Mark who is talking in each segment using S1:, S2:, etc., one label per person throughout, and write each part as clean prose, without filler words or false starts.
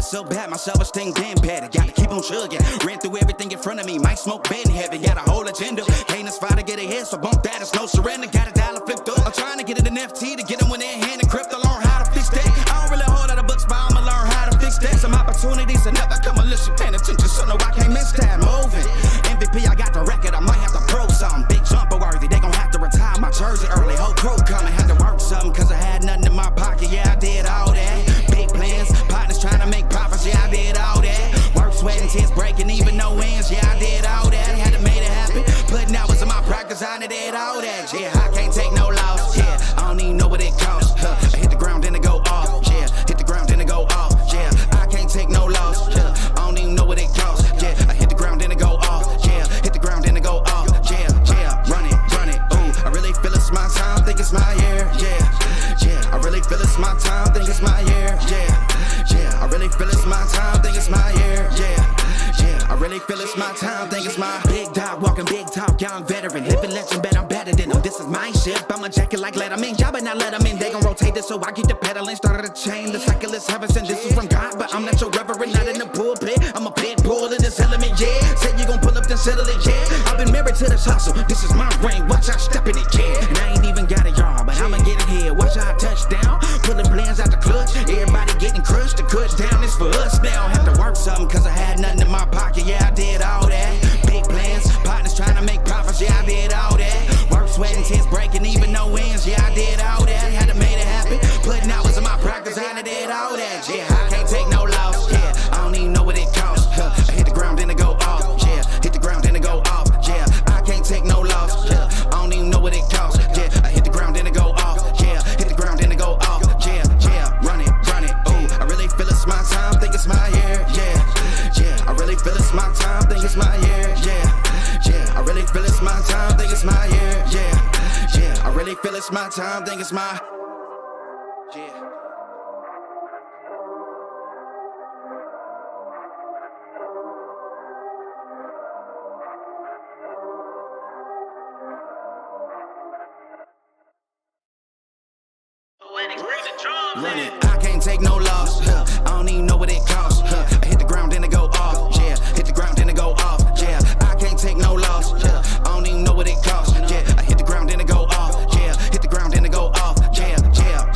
S1: so bad, my self-esteem been bad. Gotta keep on chugging. Ran through everything in front of me. Might smoke bed in heaven. Got a whole agenda. Can't aspire to get ahead, so bump that. It's no surrender. Got a dollar flipped up. I'm trying to get it in FT to get them when they're in hand and crypto. Learn how to fix that. I don't really hold out the books, but I'ma learn how to fix that. Some opportunities are never come unless you paying attention. So no, I can't miss that. Moving. MVP, I got the record. I might have to pro something. Big jumper worthy. They gon' have to retire my jersey early. Whole crew coming. Had to work something, cause I had nothing in my pocket. Yeah, I did all that. Big plans. Partners trying to make profits. Yeah, I did all that. Work, sweat, and tears breaking, even no wins. Yeah, I did all that. Had to make it happen. Putting hours in my practice. I did all that. Yeah, I can't take no loss. Yeah, I don't even know what it costs. I hit the ground, then it go off. Yeah, hit the ground, then it go off. Yeah, I can't take no loss. Yeah, I don't even know what it costs. Yeah, I hit the ground, then it go off. Yeah, hit the ground, then it go off. Yeah, run it. Ooh, I really feel it's my time. Think it's my year. Yeah, I really feel it's my time. Think it's my year. Yeah, I really feel it's my time. Think it's my year. Yeah, I really feel it's my time. Think it's my big dog walking big talk. Young veteran, living legend, bet I'm better than them. This is my ship. I'ma jack it like Letterman. Y'all better not let them in. They gon' rotate this, so I keep the pedaling. Started a chain. The cycle is heaven sent. This is from God, but I'm not your reverend. Not in the pulpit. I'm a pit bull in this element. Yeah, said you gon' pull up, then settle it. Yeah, I've been married to this hustle. This is my ring. Watch out, step in it. Yeah, and I ain't even got a yard, but I'ma get it here. Watch out, touchdown. Pulling plans out the clutch. Everybody getting crushed. The cut down is for us now. Have to work something, cause I had nothing in my pocket. Yeah, I did all that. Big plans. Partners trying to make profits. Yeah, I did all that. Work, sweat, and tears breaking, even no wins. Yeah, I did all that. Had to make it happen. Putting hours in my practice. I did all that. Yeah, I can't take no loss. Yeah, I don't even know what it costs. I hit the ground, then it go off. Yeah, hit the ground, then it go off. Yeah, I can't take no loss. Yeah, I don't even know what it costs. Yeah, I hit the ground, then it go off. Yeah, hit the ground, then it go off. Yeah, run it. Ooh, I really feel it's my time. Think it's my year. Yeah, I really feel it's my time. Think it's my year. Yeah, I really feel it's my time. Think it's my year. Yeah, I really feel it's my time. Think it's my Run it, I can't take no loss. I don't even know what it costs. I hit the ground, then it go off. Yeah, hit the ground, then it go off. Yeah, I can't take no loss. I don't even know what it costs. Yeah, I hit the ground, then it go off. Yeah, hit the ground, then it go off. Yeah,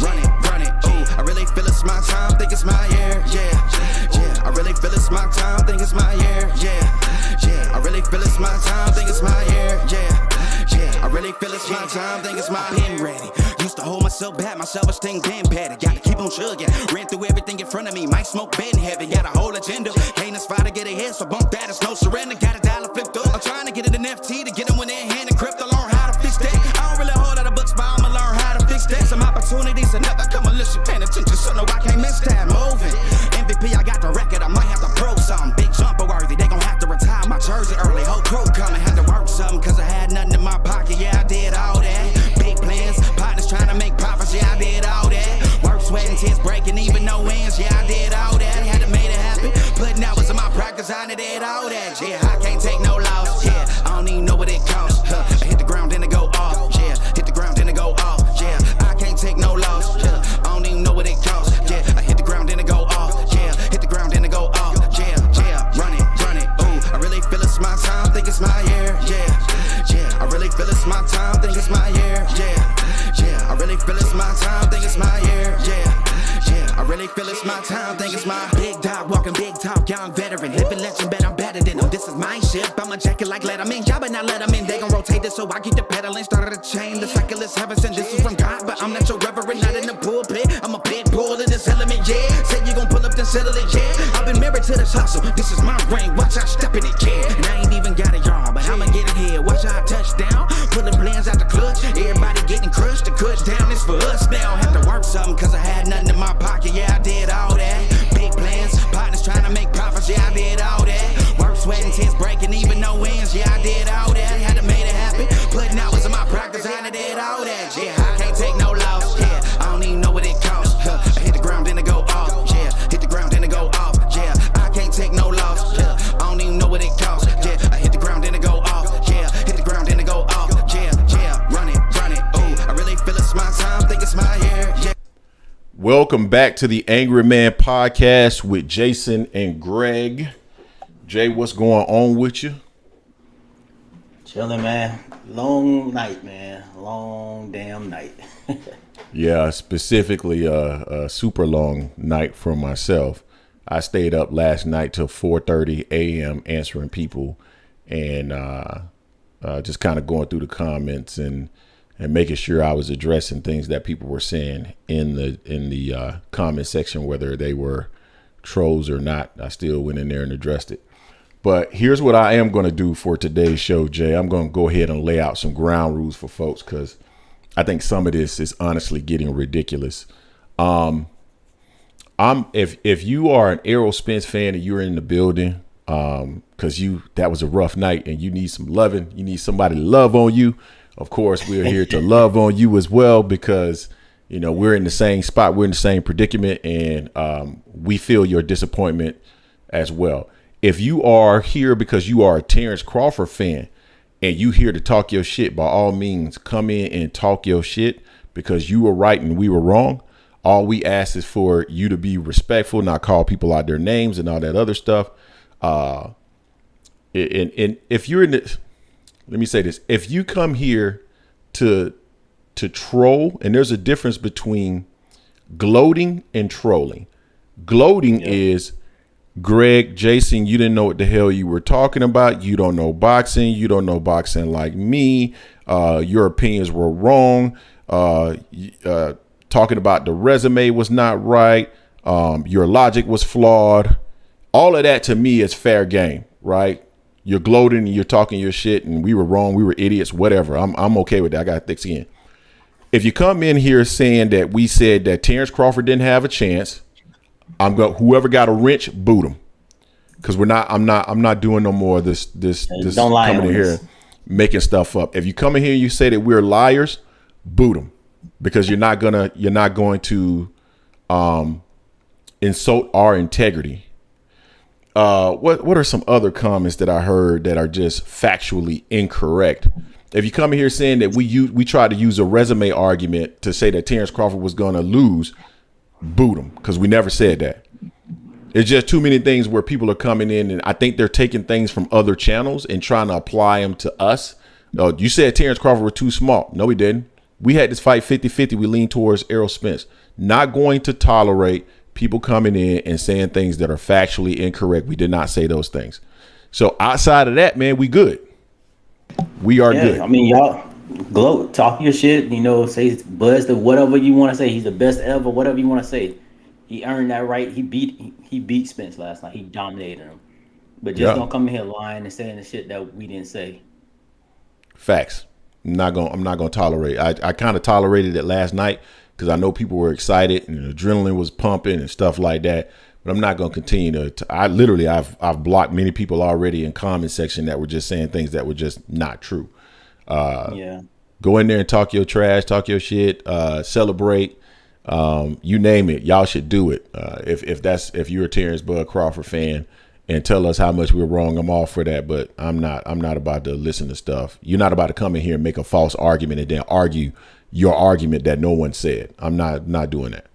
S1: run it. Ooh, I really feel it's my time. Think it's my year. Yeah, I really feel it's my time. Think it's my year. Yeah, I really feel it's my time. Think it's my year. Yeah, I really feel it's my time. Think it's my been ready. Used to hold myself back, my self-esteem been bad. Gotta keep on chugging. Ran through everything in front of me. Might smoke bed in heaven. Got a whole agenda. Can't aspire to get ahead, so bump that. It's no surrender. Got a dollar flipped up. I'm trying to get it in FT to get them when they're in hand and crypto. Learn how to fix that. I don't really hold out the books, but I'ma learn how to fix that. Some opportunities are never come unless you paying attention. So no, I can't miss that. Moving. MVP, I got the record. I might have to pro something. Big jumper worthy. They gon' have to retire my jersey early. Whole crew coming. Had to work something, cause I had nothing in my pocket. Yeah, I did all that. Big plans. Partners trying to make profits. Yeah, I did all that. Work, sweat, and tears breaking, even no wins. Yeah, I did all that. Had to make it happen. Putting hours in my practice. I did all that. Yeah, I can't take no loss. Yeah, I don't even know what it costs. I hit the ground, then it go off. Yeah, hit the ground, then it go off. Yeah, I can't take no loss. Yeah, I don't even know what it costs. Yeah, I hit the ground, then it go off. Yeah, hit the ground, then it go off. Yeah, run it. Ooh, I really feel it's my time. Think it's my year. Yeah, I really feel it's my time. Think it's my year. Yeah, I really feel it's my time. Think it's my year. Yeah, I really feel it's my time. Think it's my big dog walking big talk. Young veteran, living legend, bet I'm better than them. This is my ship. I'ma jack it like Letterman. Y'all better not let them in. They gon' rotate this, so I keep the pedaling. Started a chain. The cycle is heaven sent. This is from God, but I'm not your reverend. Not in the pulpit. I'm a pit bull in this element. Yeah, said you gon' pull up, then settle it. Yeah, I've been married to this hustle. This is my ring. Watch out, step in it. Yeah, and I ain't even got a yard, but I'ma get it here. Watch out, touchdown. Pulling plans out the clutch. Everybody getting crushed. The cut down is for us now. Have to work something, cause I had nothing in my pocket. Yeah, I did all that. Big plans. Partners trying to make profits. Yeah, I did all that. Work, sweat, and tears breaking, even no wins. Yeah, I did all that. Had to make it happen. Putting hours in my practice. I did all that. Yeah, I can't take no loss. Yeah, I don't even know what it costs. I hit the ground, then it go off. Yeah, hit the ground, then it go off. Yeah, I can't take no loss. Yeah, I don't even know what it costs.
S2: Welcome back to the Angry Man Podcast with Jason and Greg. Jay, what's going on with you?
S3: Chilling, man. Long night, man. Long damn night.
S2: Yeah, specifically a super long night for myself. I stayed up last night till 4:30 a.m. answering people and just kind of going through the comments and making sure I was addressing things that people were saying in the comment section, whether they were trolls or not. I still went in there and addressed it. But here's what I am going to do for today's show, Jay. I'm going to go ahead and lay out some ground rules for folks because I think some of this is honestly getting ridiculous. If you are an Errol Spence fan and you're in the building because that was a rough night and you need some loving, you need somebody to love on you. Of course, we're here to love on you as well because, you know, we're in the same spot. We're in the same predicament and we feel your disappointment as well. If you are here because you are a Terence Crawford fan and you here to talk your shit, by all means, come in and talk your shit because you were right and we were wrong. All we ask is for you to be respectful, not call people out their names and all that other stuff. And if you're in this, let me say this. If you come here to troll, and there's a difference between gloating and trolling. Gloating is, Greg, Jason, you didn't know what the hell you were talking about. You don't know boxing. You don't know boxing like me. Your opinions were wrong. Talking about the resume was not right. Your logic was flawed. All of that to me is fair game, right? You're gloating and you're talking your shit and we were wrong. We were idiots, whatever. I'm okay with that. I got thick skin. If you come in here saying that we said that Terence Crawford didn't have a chance, whoever got a wrench, boot him. Cause I'm not doing no more of this
S3: don't lie
S2: coming in here making stuff up. If you come in here and you say that we're liars, boot them. Because you're not going to insult our integrity. What are some other comments that I heard that are just factually incorrect? If you come in here saying that we tried to use a resume argument to say that Terence Crawford was going to lose, boot him, because we never said that. It's just too many things where people are coming in and I think they're taking things from other channels and trying to apply them to us. You said Terence Crawford was too small. No, we didn't. We had this fight 50-50. We leaned towards Errol Spence. Not going to tolerate people coming in and saying things that are factually incorrect. We did not say those things. So outside of that, man, we good. We are good.
S3: I mean, y'all gloat, talk your shit, you know, say Buzz the whatever you want to say. He's the best ever, whatever you want to say. He earned that right. He beat Spence last night. He dominated him. But just don't come in here lying and saying the shit that we didn't say.
S2: Facts. I'm not gonna tolerate. I kind of tolerated it last night because I know people were excited and the adrenaline was pumping and stuff like that. But I'm not gonna continue to. I've blocked many people already in comment section that were just saying things that were just not true. Go in there and talk your trash, talk your shit, celebrate. You name it, y'all should do it. If you're a Terence Bud Crawford fan. And tell us how much we're wrong. I'm all for that, but I'm not about to listen to stuff. You're not about to come in here and make a false argument and then argue your argument that no one said. I'm not doing that.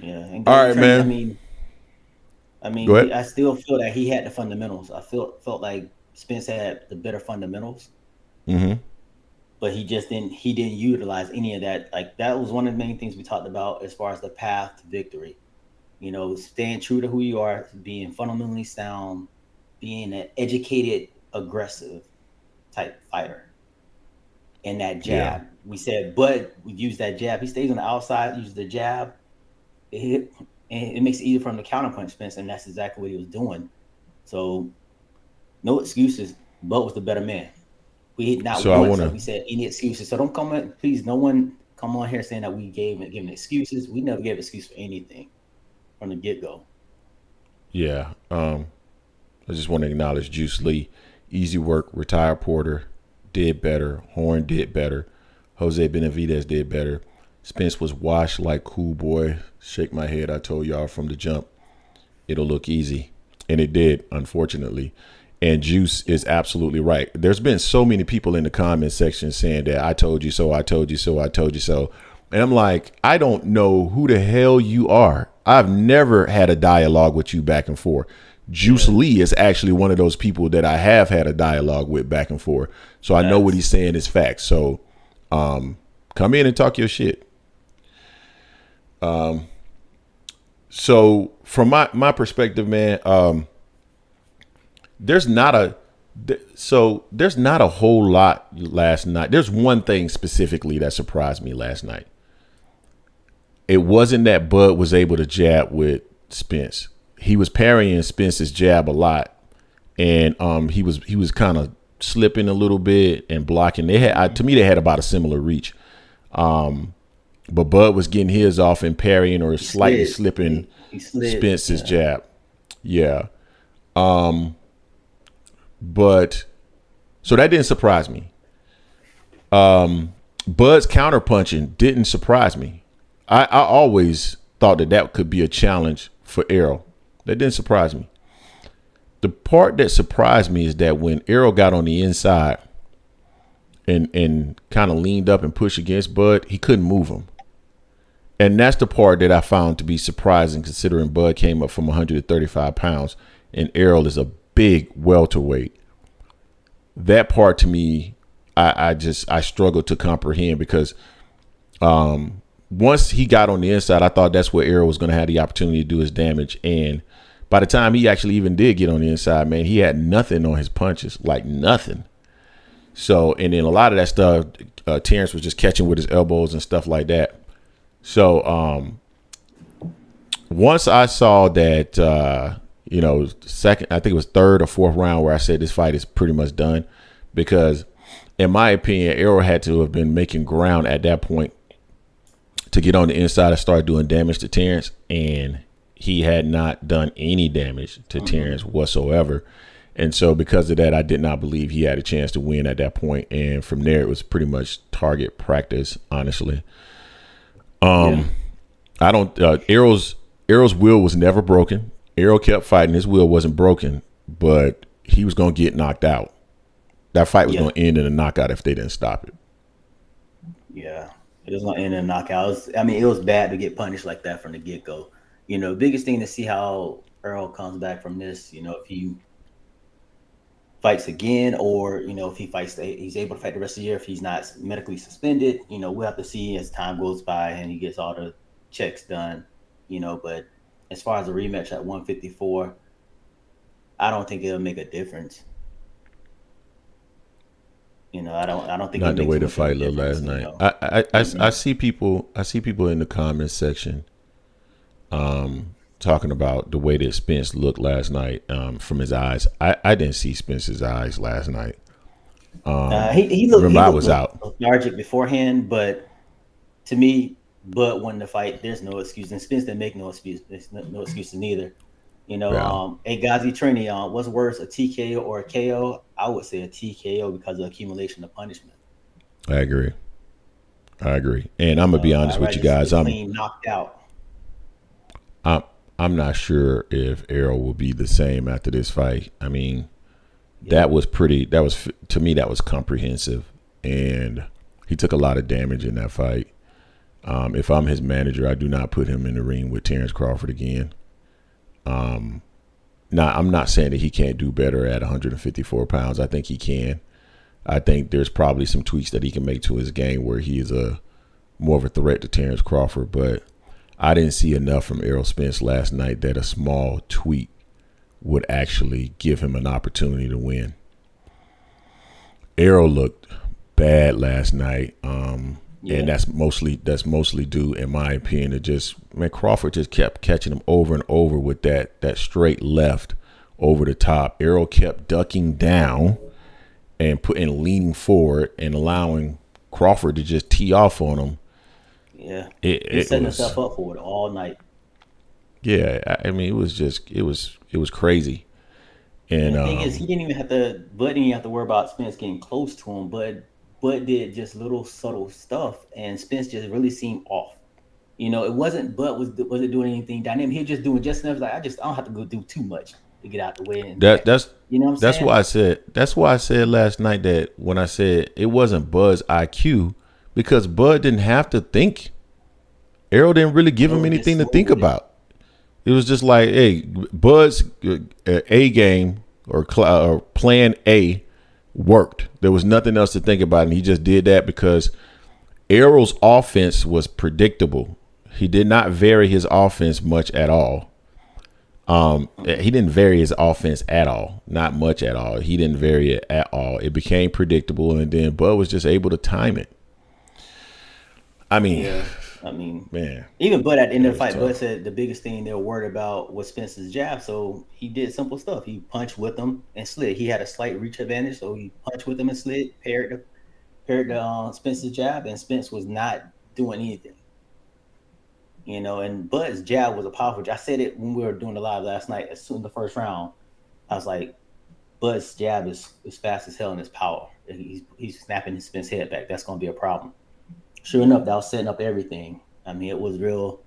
S3: Yeah. And
S2: all right, man.
S3: I mean, I still feel that he had the fundamentals. I felt like Spence had the better fundamentals.
S2: Mm-hmm.
S3: But he didn't utilize any of that. Like that was one of the main things we talked about as far as the path to victory. You know, staying true to who you are, being fundamentally sound, being an educated, aggressive type fighter. And that jab, we said, but we use that jab. He stays on the outside, uses the jab. And it makes it easier for him to counterpunch Spence, and that's exactly what he was doing. So, no excuses. Bud was the better man. We said any excuses. So don't come in, please. No one come on here saying that we gave him excuses. We never gave excuse for anything. From the get-go.
S2: Yeah. I just want to acknowledge Juice Lee. Easy work, retired Porter, did better. Horn did better. Jose Benavidez did better. Spence was washed like Cool Boy. Shake my head. I told y'all from the jump, it'll look easy. And it did, unfortunately. And Juice is absolutely right. There's been so many people in the comment section saying that I told you so, I told you so, I told you so. And I'm like, I don't know who the hell you are. I've never had a dialogue with you back and forth. Juice Lee is actually one of those people that I have had a dialogue with back and forth. So I know what he's saying is facts. So come in and talk your shit. So from my perspective, man, there's not a whole lot last night. There's one thing specifically that surprised me last night. It wasn't that Bud was able to jab with Spence. He was parrying Spence's jab a lot, and he was kind of slipping a little bit and blocking. They had to me they had about a similar reach, but Bud was getting his off and parrying or slightly slipping Spence's jab. Yeah, but so that didn't surprise me. Bud's counterpunching didn't surprise me. I always thought that could be a challenge for Errol. That didn't surprise me. The part that surprised me is that when Errol got on the inside and kind of leaned up and pushed against Bud, he couldn't move him. And that's the part that I found to be surprising, considering Bud came up from 135 pounds and Errol is a big welterweight. That part to me, I struggled to comprehend because once he got on the inside, I thought that's where Errol was going to have the opportunity to do his damage. And by the time he actually even did get on the inside, man, he had nothing on his punches, like nothing. So, and then a lot of that stuff, Terence was just catching with his elbows and stuff like that. So, once I saw that, second, I think it was third or fourth round where I said this fight is pretty much done, because in my opinion, Errol had to have been making ground at that point to get on the inside and start doing damage to Terence, and he had not done any damage to Terence whatsoever. And so because of that, I did not believe he had a chance to win at that point. And from there, it was pretty much target practice, honestly. I don't Errol's will was never broken. Errol kept fighting. His will wasn't broken, but he was going to get knocked out. That fight was going to end in a knockout if they didn't stop it.
S3: Yeah. It was going to end in a knockout. It was bad to get punished like that from the get-go. Biggest thing to see how Errol comes back from this, if he fights again or, if he fights, he's able to fight the rest of the year, if he's not medically suspended, we'll have to see as time goes by and he gets all the checks done, but as far as a rematch at 154, I don't think it'll make a difference. I don't think
S2: not the way the fight looked last night. I see people in the comments section talking about the way that Spence looked last night from his eyes. I didn't see Spence's eyes last night.
S3: He looked
S2: out
S3: lethargic beforehand, but to me, Bud won the fight. There's no excuse, and Spence didn't make no excuse. There's no excuses neither. Hey Ghazi Trini, what's worse, a TKO or a KO? I would say a TKO because of accumulation of punishment.
S2: I agree. And I'm gonna be honest with you guys. I'm
S3: knocked out.
S2: I'm not sure if Errol will be the same after this fight. That was to me that was comprehensive, and he took a lot of damage in that fight. If I'm his manager, I do not put him in the ring with Terence Crawford again. Now, I'm not saying that he can't do better at 154 pounds. I think he can. I think there's probably some tweaks that he can make to his game where he is more of a threat to Terence Crawford. But I didn't see enough from Errol Spence last night that a small tweak would actually give him an opportunity to win. Errol looked bad last night. And that's mostly due, in my opinion, to Crawford just kept catching him over and over with that straight left over the top. Errol kept ducking down and leaning forward and allowing Crawford to just tee off on him.
S3: Yeah, he's setting himself up for it all night.
S2: Yeah, it was crazy. And
S3: the thing is, Bud didn't even have to worry about Spence getting close to him, but did just little subtle stuff, and Spence just really seemed off. It wasn't Bud wasn't doing anything dynamic. He was just doing just enough. Like I don't have to go do too much to get out the way. And
S2: that's
S3: what I'm saying?
S2: That's why I said last night that when I said it wasn't Bud's IQ, because Bud didn't have to think Errol didn't really give him anything to think about. It was just like, hey, Bud's A game or plan A worked. There was nothing else to think about, and he just did that because Errol's offense was predictable. He did not vary his offense much at all. He didn't vary his offense at all, not much at all. He didn't vary it at all. It became predictable, and then Bud was just able to time it. I mean,
S3: man. Even Bud at the end of the fight, Bud said the biggest thing they were worried about was Spence's jab. So he did simple stuff. He punched with him and slid. He had a slight reach advantage, so he punched with him and slid, paired Spence's jab, and Spence was not doing anything. You know, and Bud's jab was a powerful jab. I said it when we were doing the live last night. As soon as the first round, I was like, Bud's jab is fast as hell in his power. He's snapping his Spence head back. That's going to be a problem. Sure enough, that was setting up everything. I mean, it was real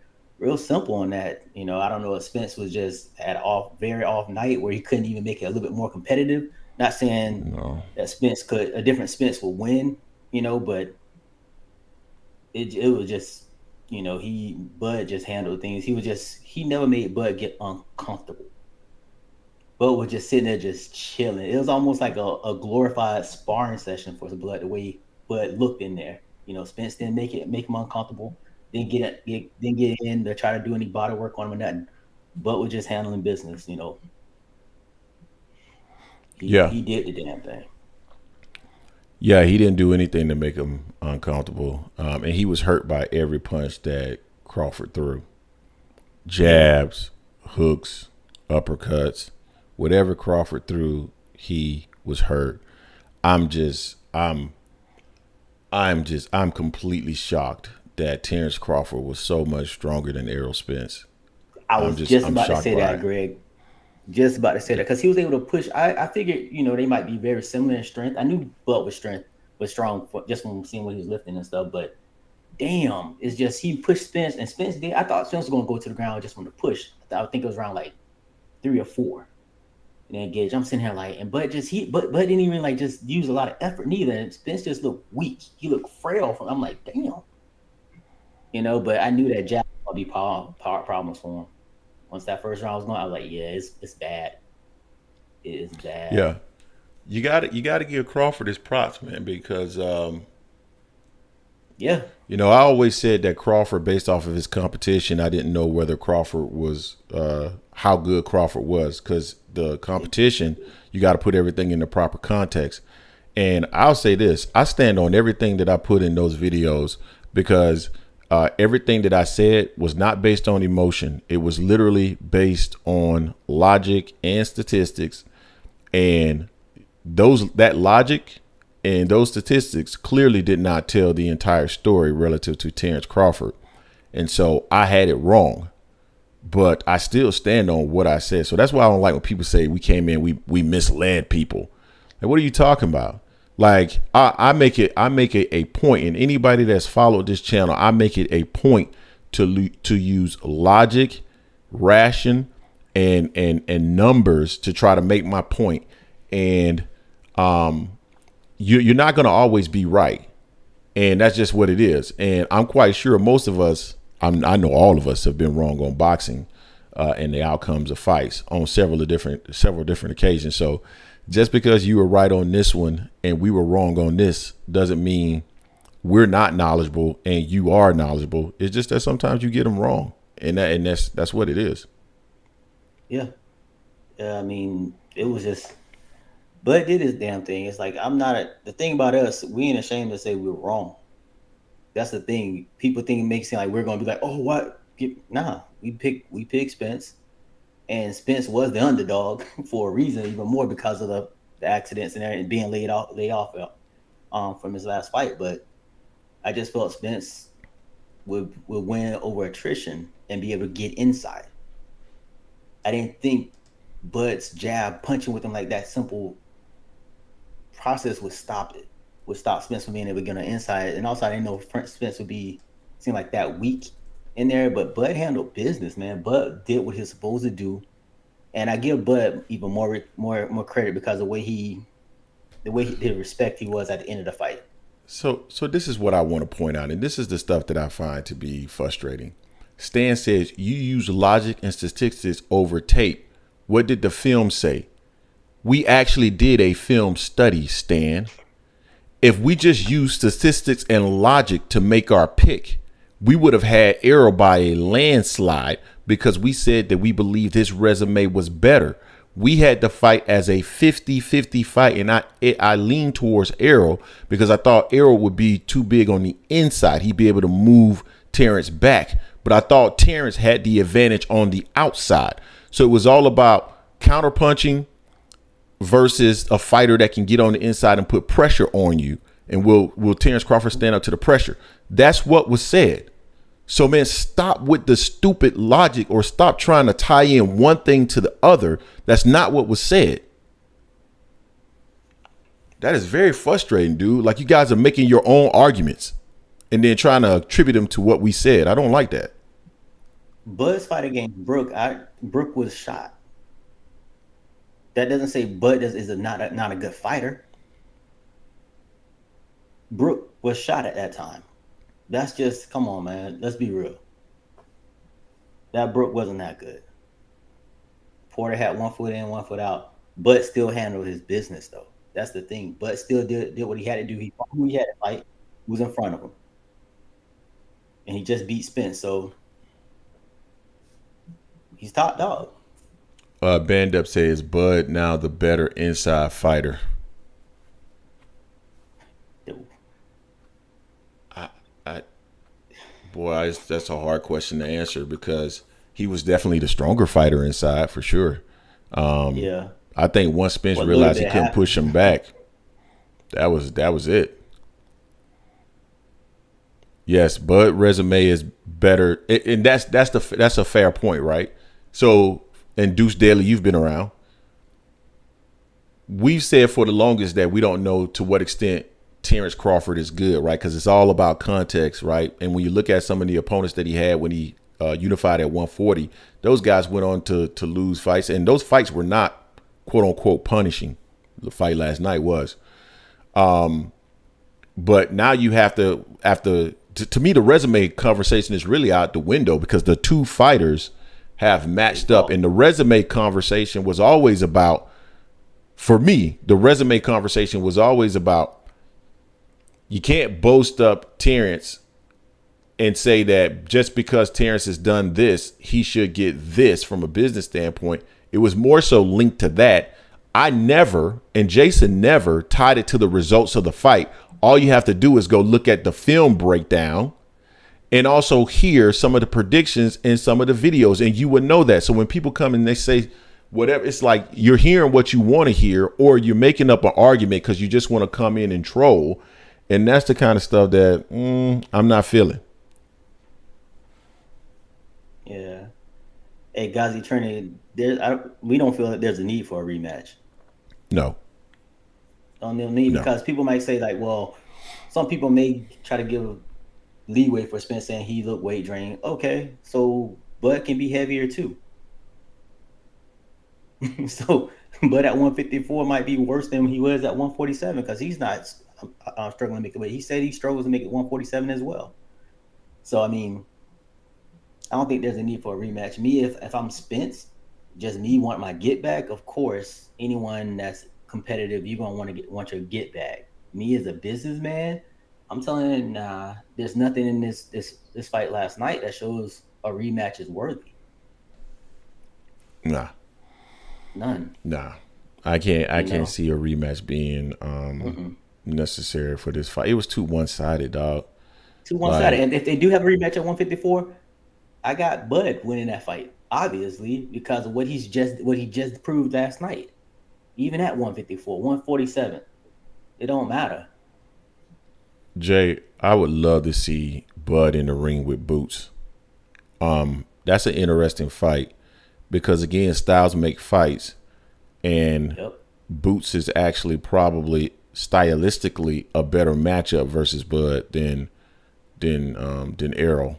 S3: simple on that. You know, I don't know if Spence was just at very off night where he couldn't even make it a little bit more competitive. Not saying that a different Spence would win, you know, but it was just, you know, Bud just handled things. He never made Bud get uncomfortable. Bud was just sitting there just chilling. It was almost like a glorified sparring session for Bud, the way Bud looked in there. You know, Spence didn't make him uncomfortable. Didn't get in to try to do any body work on him or nothing. Bud was just handling business, you know. He did the damn thing.
S2: Yeah, he didn't do anything to make him uncomfortable. And he was hurt by every punch that Crawford threw. Jabs, hooks, uppercuts, whatever Crawford threw, he was hurt. I'm completely shocked that Terence Crawford was so much stronger than Errol Spence.
S3: I was just about to say that, Greg. Just about to say that because he was able to push. I figured, you know, they might be very similar in strength. I knew Bud was strong just from seeing what he was lifting and stuff. But damn, it's just he pushed Spence, and Spence did. I thought Spence was going to go to the ground just from the push. I think it was around like 3 or 4. And then Gage, I'm sitting here like, and Bud didn't even like just use a lot of effort neither. And Spence just looked weak. He looked frail. I'm like, damn, you know. But I knew that jab would be power problems for him. Once that first round was going, I was like, yeah, it's bad. It is bad.
S2: Yeah. You got to give Crawford his props, man, because
S3: yeah.
S2: You know, I always said that Crawford, based off of his competition, I didn't know whether Crawford was how good Crawford was, because the competition, you got to put everything in the proper context. And I'll say this, I stand on everything that I put in those videos, because everything that I said was not based on emotion. It was literally based on logic and statistics, and that logic and those statistics clearly did not tell the entire story relative to Terence Crawford. And so I had it wrong, but I still stand on what I said. So that's why I don't like when people say we came in, we misled people. Like, what are you talking about? Like, I make it a point, and anybody that's followed this channel, I make it a point to use logic, ration, and numbers to try to make my point. And you're not going to always be right, and that's just what it is. And I'm quite sure most of us, I know all of us, have been wrong on boxing and the outcomes of fights on several different occasions. So just because you were right on this one and we were wrong on this doesn't mean we're not knowledgeable and you are knowledgeable. It's just that sometimes you get them wrong, and that's what it is.
S3: Yeah. I mean, it was just, Bud did his damn thing. It's like, the thing about us, we ain't ashamed to say we're wrong. That's the thing. People think it makes it seem like we're going to be like, oh, what? Nah, we picked Spence. And Spence was the underdog for a reason, even more because of the accidents and everything, being laid off from his last fight. But I just felt Spence would win over attrition and be able to get inside. I didn't think Bud's jab, punching with him like that simple process would stop Spence from being able to get on the inside. And also, I didn't know Spence would seem like that weak in there, but Bud handled business, man. Bud did what he was supposed to do, and I give Bud even more credit because of the respect he was at the end of the fight.
S2: So this is what I want to point out, and this is the stuff that I find to be frustrating. Stan says you use logic and statistics over tape. What did the film say? We actually did a film study, Stan. If we just used statistics and logic to make our pick, we would have had Errol by a landslide because we said that we believed his resume was better. We had to fight as a 50-50 fight, and I leaned towards Errol because I thought Errol would be too big on the inside. He'd be able to move Terence back, but I thought Terence had the advantage on the outside. So it was all about counterpunching versus a fighter that can get on the inside and put pressure on you. And will Terence Crawford stand up to the pressure? That's what was said. So, man, stop with the stupid logic or stop trying to tie in one thing to the other. That's not what was said. That is very frustrating, dude. Like, you guys are making your own arguments and then trying to attribute them to what we said. I don't like that.
S3: Bud's fight against Brook, Brook was shot. That doesn't say Bud is not a good fighter. Brook was shot at that time. That's just, come on, man. Let's be real. That Brook wasn't that good. Porter had 1 foot in, 1 foot out, but still handled his business, though. That's the thing. But still did what he had to do. He fought who he had to fight, who was in front of him. And he just beat Spence, so he's top dog.
S2: Band Up says Bud now the better inside fighter. Boy, that's a hard question to answer because he was definitely the stronger fighter inside for sure.
S3: Yeah.
S2: I think once Spence realized he couldn't push him back, that was it. Yes, Bud resume is better, and that's a fair point, right? So, and Deuce Daly, you've been around. We've said for the longest that we don't know to what extent Terence Crawford is good, right? Because it's all about context, right? And when you look at some of the opponents that he had when he unified at 140, those guys went on to lose fights, and those fights were not quote unquote punishing. The fight last night was, but now you have to to me the resume conversation is really out the window because the two fighters have matched up, and the resume conversation was always about. For me, the resume conversation was always about. You can't boast up Terence and say that just because Terence has done this, he should get this from a business standpoint. It was more so linked to that. I never, and Jason never, tied it to the results of the fight. All you have to do is go look at the film breakdown and also hear some of the predictions in some of the videos, and you would know that. So when people come and they say whatever, it's like you're hearing what you want to hear, or you're making up an argument because you just want to come in and troll. And that's the kind of stuff that I'm not feeling.
S3: Yeah. Hey, Ghazi Trinity, we don't feel that there's a need for a rematch.
S2: No.
S3: Don't need because people might say like, well, some people may try to give leeway for Spence saying he looked weight drained. Okay, so Bud can be heavier too. So Bud at 154 might be worse than he was at 147 because he's not struggling to make the weight. He said he struggles to make it 147 as well. So I mean, I don't think there's a need for a rematch. Me, if I'm Spence, just me want my get back. Of course, anyone that's competitive, you're gonna want your get back. Me as a businessman, I'm telling you, nah, there's nothing in this fight last night that shows a rematch is worthy.
S2: Nah.
S3: None.
S2: Nah. I can't see a rematch being necessary for this fight. It was too one-sided, dog.
S3: Too one-sided. And if they do have a rematch at 154, I got Bud winning that fight, obviously, because of what he just proved last night. Even at 154, 147, it don't matter.
S2: Jay, I would love to see Bud in the ring with Boots. That's an interesting fight because again, styles make fights, and Boots is actually probably stylistically a better matchup versus Bud than Errol.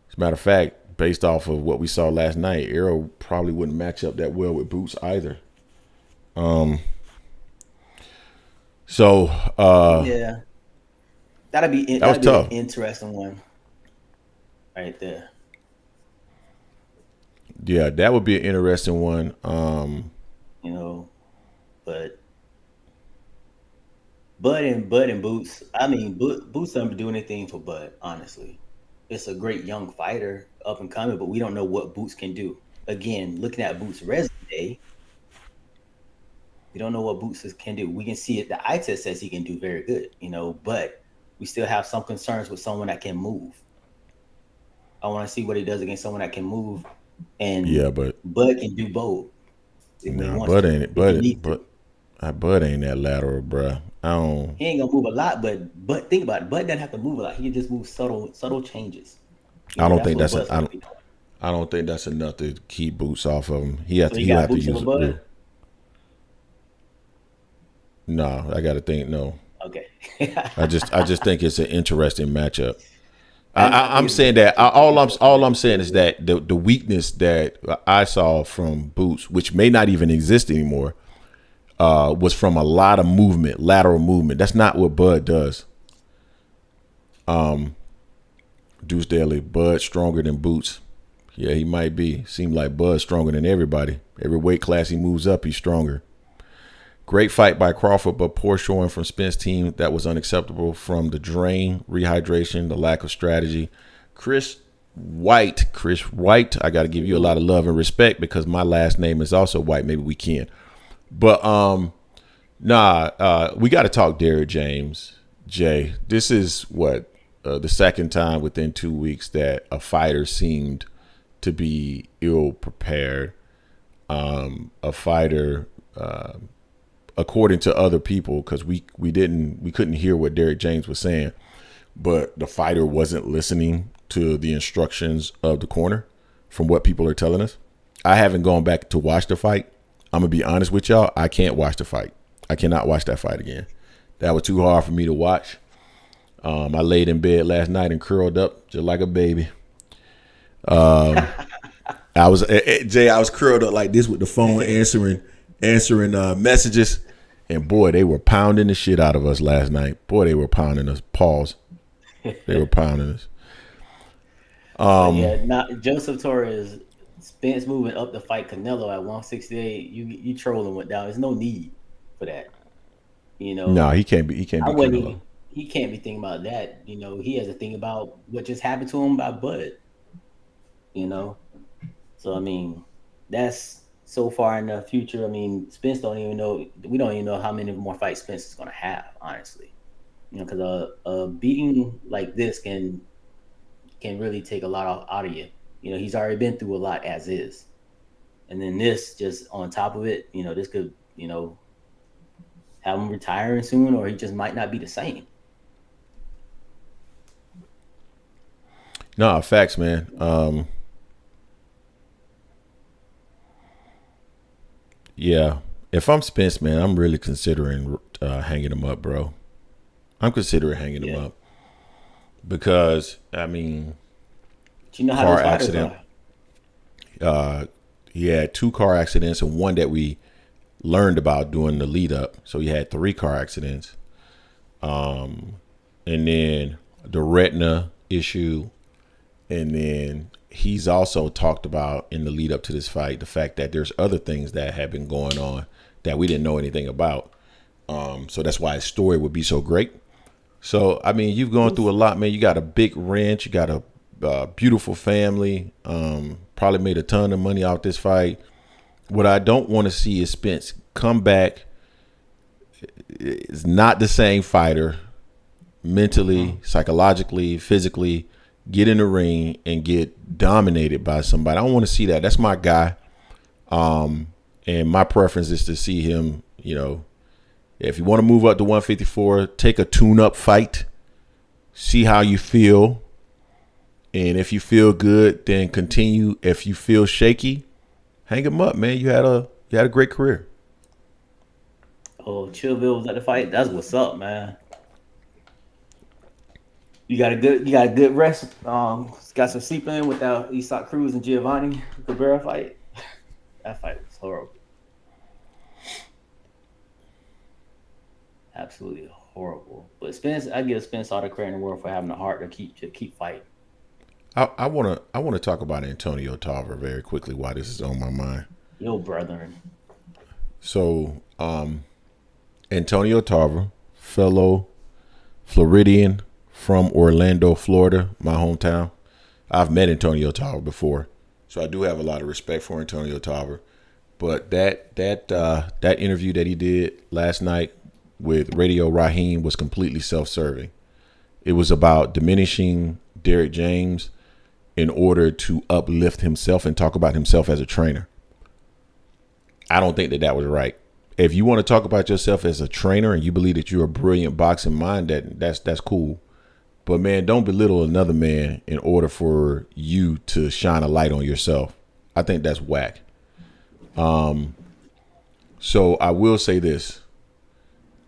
S2: As a matter of fact, based off of what we saw last night, Errol probably wouldn't match up that well with Boots either.
S3: That'd be an interesting one right there.
S2: Yeah, that would be an interesting one.
S3: You know, but Bud and Boots. I mean, Boots doesn't do anything for Bud. Honestly, it's a great young fighter, up and coming, but we don't know what Boots can do. Again, looking at Boots' resume, we don't know what can do. We can see it. The eye test says he can do very good, but we still have some concerns with someone that can move. I want to see what he does against someone that can move,
S2: Yeah,
S3: and
S2: but
S3: Bud can do both when he
S2: nah,
S3: wants
S2: Bud
S3: to,
S2: ain't
S3: if he needs to.
S2: Bud ain't that lateral, bruh. I don't.
S3: He ain't gonna move a lot, but think about it. Bud doesn't have to move a lot. He can just move subtle changes.
S2: I don't
S3: That's
S2: think
S3: what
S2: that's
S3: Bud's
S2: I
S3: gonna
S2: don't.
S3: be doing.
S2: I don't think that's enough to keep Boots off of him.
S3: So he
S2: He'll
S3: got
S2: have to
S3: Boots over
S2: use it.
S3: Bud.
S2: No, I got to think. No,
S3: Okay.
S2: I just think it's an interesting matchup.
S3: I think
S2: I'm
S3: it's a
S2: saying
S3: good
S2: that
S3: matchup.
S2: all I'm saying is that the weakness that I saw from Boots, which may not even exist anymore, was from a lot of movement, lateral movement. That's not what Bud does. Deuce Daly, Bud stronger than Boots. Yeah, he might be. Seemed like Bud's stronger than everybody. Every weight class he moves up, he's stronger. Great fight by Crawford, but poor showing from Spence team that was unacceptable from the drain, rehydration, the lack of strategy. Chris White, I got to give you a lot of love and respect because my last name is also White. Maybe we can. But we got to talk Derrick James. Jay, this is what the second time within 2 weeks that a fighter seemed to be ill prepared. A fighter, according to other people, because we couldn't hear what Derrick James was saying, but the fighter wasn't listening to the instructions of the corner from what people are telling us. I haven't gone back to watch the fight. I'm gonna be honest with y'all. I can't watch the fight. I cannot watch that fight again. That was too hard for me to watch. I laid in bed last night and curled up just like a baby. I was curled up like this with the phone answering messages, and boy, they were pounding the shit out of us last night. Boy, they were pounding us. Pause. They were pounding us.
S3: Not Joseph Torres. Spence moving up to fight Canelo at 168. You trolling went down. There's no need for that.
S2: No, he can't be. He can't be Canelo.
S3: He can't be thinking about that. He has to think about what just happened to him by Bud. So I mean, that's so far in the future. I mean, Spence don't even know. We don't even know how many more fights Spence is going to have. Honestly, because a beating like this can really take a lot out of you. He's already been through a lot as is, and then this just on top of it. This could have him retiring soon, or he just might not be the same.
S2: No, facts, man. Yeah, if I'm Spence, man, I'm really considering hanging him up, bro. I'm considering hanging him up because I mean,
S3: do you know how
S2: car
S3: those fighters
S2: accident.
S3: are?
S2: He had 2 car accidents and one that we learned about during the lead up. So he had 3 car accidents, and then the retina issue, and then he's also talked about in the lead up to this fight the fact that there's other things that have been going on that we didn't know anything about. So that's why his story would be so great. So I mean, you've gone through a lot, man. You got a big ranch, you got a beautiful family. Probably made a ton of money off this fight. What I don't want to see is Spence come back. Is not the same fighter mentally, psychologically, physically. Get in the ring and get dominated by somebody. I don't want to see that. That's my guy. And my preference is to see him, if you want to move up to 154, take a tune-up fight, see how you feel. And if you feel good, then continue. If you feel shaky, hang him up, man. You had a great career.
S3: Oh, Chillville was at the fight. That's what's up, man. You got a good rest. Got some sleep in without Isak Cruz and Giovanni Cabrera fight. That fight was horrible. Absolutely horrible. But Spence, I give Spence all the credit in the world for having the heart to keep fighting.
S2: I wanna talk about Antonio Tarver very quickly while this is on my mind.
S3: Yo, brethren.
S2: So Antonio Tarver, fellow Floridian from Orlando, Florida, my hometown. I've met Antonio Tarver before, so I do have a lot of respect for Antonio Tarver. But that interview that he did last night with Radio Raheem was completely self-serving. It was about diminishing Derrick James in order to uplift himself and talk about himself as a trainer. I don't think that was right. If you want to talk about yourself as a trainer and you believe that you're a brilliant boxing mind, that's cool. But man, don't belittle another man in order for you to shine a light on yourself. I think that's whack. So I will say this.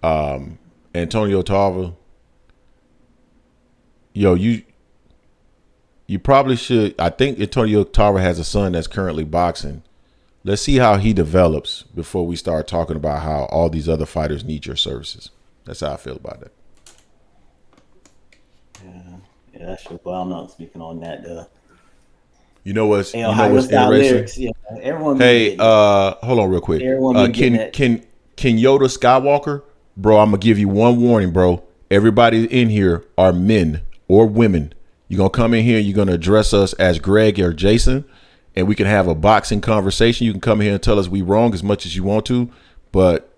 S2: Antonio Tarver, yo, you probably should. I think Antonio Tarver has a son that's currently boxing. Let's see how he develops before we start talking about how all these other fighters need your services. That's how I feel about that.
S3: Yeah, that's true. But I'm not speaking on that.
S2: You know what's
S3: Ohio style
S2: interesting?
S3: lyrics. Yeah, everyone.
S2: Hey, hold on real quick. Can Yoda Skywalker, bro? I'm gonna give you one warning, bro. Everybody in here are men or women. You're gonna come in here. You're gonna address us as Greg or Jason, and we can have a boxing conversation. You can come here and tell us we wrong as much as you want to, but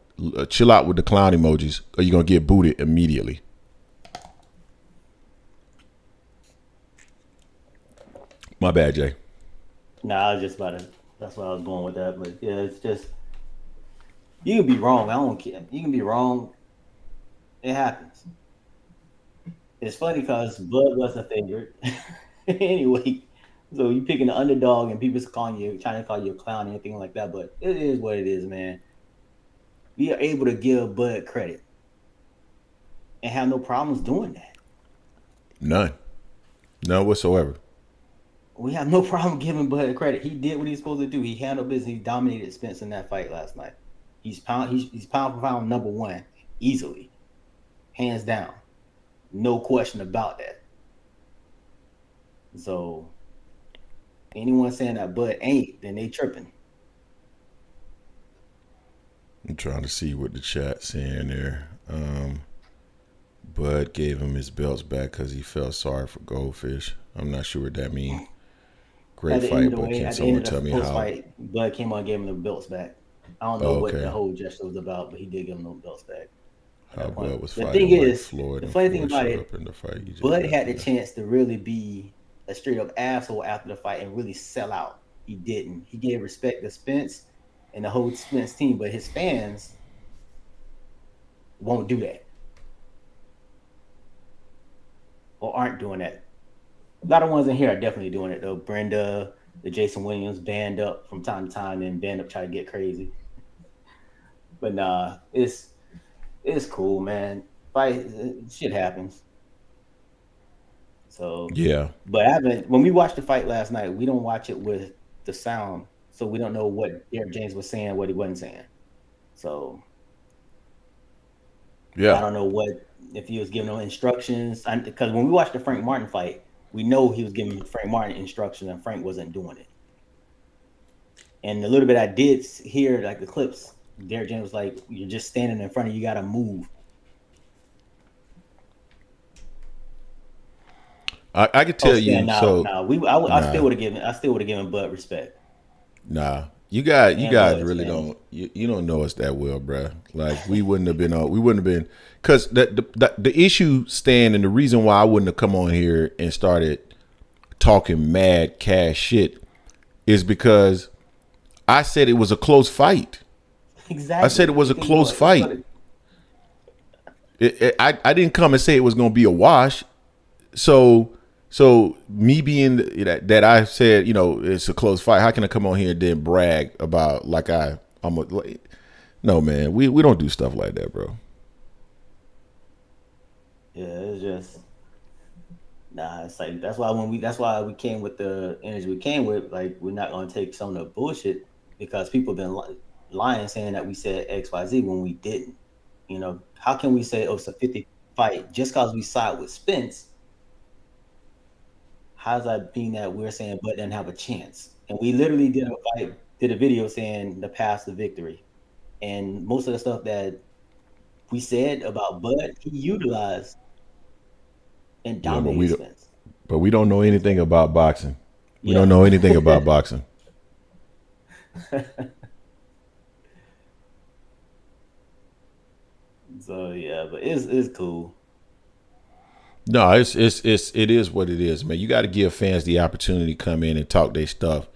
S2: chill out with the clown emojis, or you're gonna get booted immediately. My bad, Jay.
S3: Nah, I was just about to. That's why I was going with that. But yeah, it's just you can be wrong. I don't care. You can be wrong. It happens. It's funny because Bud was a favorite. Anyway, so you picking the underdog and people's calling you, trying to call you a clown, anything like that. But it is what it is, man. We are able to give Bud credit and have no problems doing that.
S2: None whatsoever.
S3: We have no problem giving Bud credit. He did what he's supposed to do. He handled business. He dominated Spence in that fight last night. He's pound for pound number one easily, hands down, no question about that. So anyone saying that Bud ain't, then they tripping.
S2: I'm trying to see what the chat's saying there. Bud gave him his belts back because he felt sorry for Goldfish. I'm not sure what that means. Great fight, but can someone tell me how?
S3: Fight, Bud came on and gave him the belts back. I don't know what the whole gesture was about, but he did give him the belts back.
S2: How Bud was
S3: the
S2: fighting
S3: thing
S2: like
S3: is,
S2: Floyd.
S3: The funny thing
S2: Floyd
S3: about it,
S2: in the fight,
S3: Bud had the chance to really be a straight up asshole after the fight and really sell out. He didn't. He gave respect to Spence and the whole Spence team, but his fans won't do that or aren't doing that. A lot of ones in here are definitely doing it though. Brenda, the Jason Williams band up from time to time and band up try to get crazy. But nah, it's cool, man. Fight shit happens. So
S2: yeah.
S3: But when we watched the fight last night, we don't watch it with the sound, so we don't know what Derrick James was saying, what he wasn't saying. So
S2: yeah,
S3: I don't know if he was giving them instructions. Because when we watched the Frank Martin fight, we know he was giving Frank Martin instructions and Frank wasn't doing it. And a little bit I did hear, like the clips, Derrick James was like, you're just standing in front of you, got to move.
S2: I could tell you.
S3: I still would have given Bud respect.
S2: Nah, you guys really don't. You don't know us that well, bruh. Like we wouldn't have been. Because the issue, Stan, and the reason why I wouldn't have come on here and started talking mad cash shit is because I said it was a close fight.
S3: Exactly.
S2: I said it was a close fight. I didn't come and say it was going to be a wash. So me being that I said, it's a close fight, how can I come on here and then brag about no, man, we don't do stuff like that, bro.
S3: Yeah, it's just it's like that's why we came with the energy we came with. Like, we're not gonna take some of the bullshit because people have been lying saying that we said XYZ when we didn't. How can we say it's a 50 fight just because we side with Spence? how's that being that we're saying Bud doesn't have a chance? And we literally did a video saying the path to victory. And most of the stuff that we said about Bud, he utilized and
S2: Yeah,
S3: dominated Spence.
S2: but we don't know anything about boxing. We
S3: Yeah.
S2: don't know anything about boxing.
S3: So yeah, but it's cool.
S2: No, it is what it is, man. You got to give fans the opportunity to come in and talk their stuff.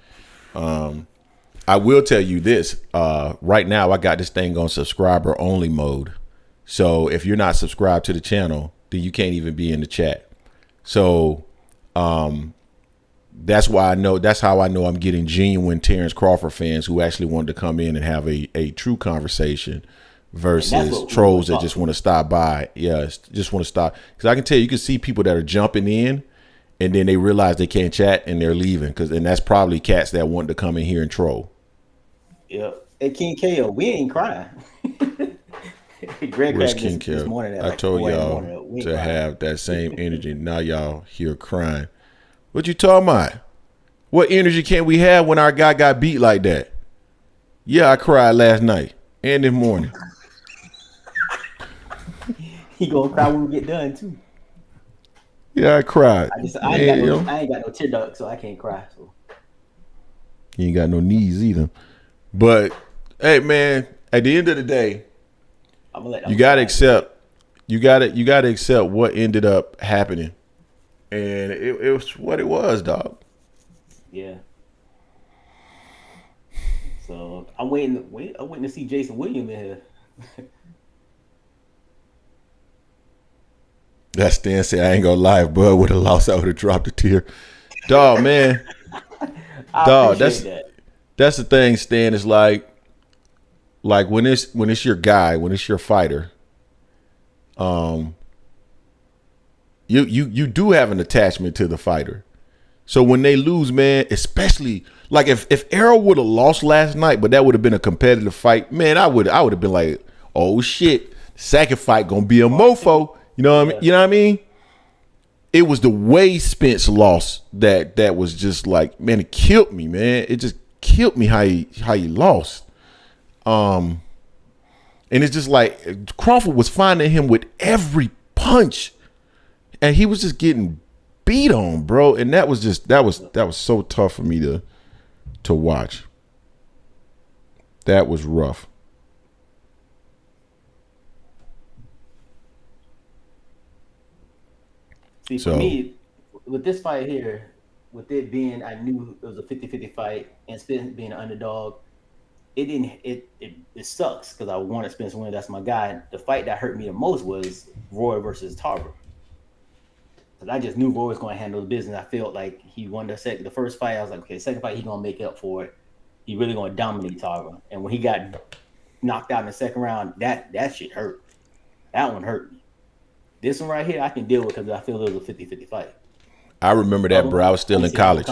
S2: I will tell you this. Right now, I got this thing on subscriber only mode. So if you're not subscribed to the channel, then you can't even be in the chat. So that's why I know. That's how I know I'm getting genuine Terence Crawford fans who actually wanted to come in and have a true conversation versus trolls that just want to stop by. Yeah, just want to stop. Because I can tell you, you can see people that are jumping in and then they realize they can't chat and they're leaving. And that's probably cats that want to come in here and troll.
S3: Yeah. Hey, King KO, we ain't crying. Greg
S2: Where's
S3: cracked
S2: King
S3: this
S2: Kev?
S3: morning at
S2: I
S3: like
S2: told
S3: 4 in the
S2: y'all
S3: morning. We ain't
S2: to
S3: crying.
S2: have that same energy. Now y'all here crying. What you talking about? What energy can we have when our guy got beat like that? Yeah, I cried last night and this morning.
S3: He gonna cry when we get done too.
S2: Yeah, I cried.
S3: I ain't got no tear duct, so I can't cry. So
S2: You ain't got no knees either. But hey, man, at the end of the day,
S3: I'm gonna let
S2: you gotta accept. You gotta accept what ended up happening, and it was what it was, dog.
S3: Yeah. So I'm waiting to see Jason Williams in here.
S2: That Stan said, I ain't gonna lie, if Bud would have lost, I would have dropped a tear. Dog, man. Dog, that's the thing, Stan, is like when it's your guy, when it's your fighter, you do have an attachment to the fighter. So when they lose, man, especially like if Errol would have lost last night, but that would have been a competitive fight, man, I would have been like, oh shit, second fight gonna be a mofo. You know what I mean? You know what I mean? It was the way Spence lost that was just like, man, it killed me, man. It just killed me how he lost. And it's just like Crawford was finding him with every punch, and he was just getting beat on, bro. And that was so tough for me to watch. That was rough.
S3: See, for me, with this fight here, with it being, I knew it was a 50-50 fight, and Spence being an underdog, it sucks because I wanted Spence to win. That's my guy. The fight that hurt me the most was Roy versus Tarver. Because I just knew Roy was going to handle the business. I felt like he won the first fight. I was like, okay, second fight, he's going to make up for it. He really going to dominate Tarver. And when he got knocked out in the second round, that shit hurt. That one hurt me. This one right here, I can deal with because I feel it was a 50-50 fight.
S2: I remember that, bro. I was still in college.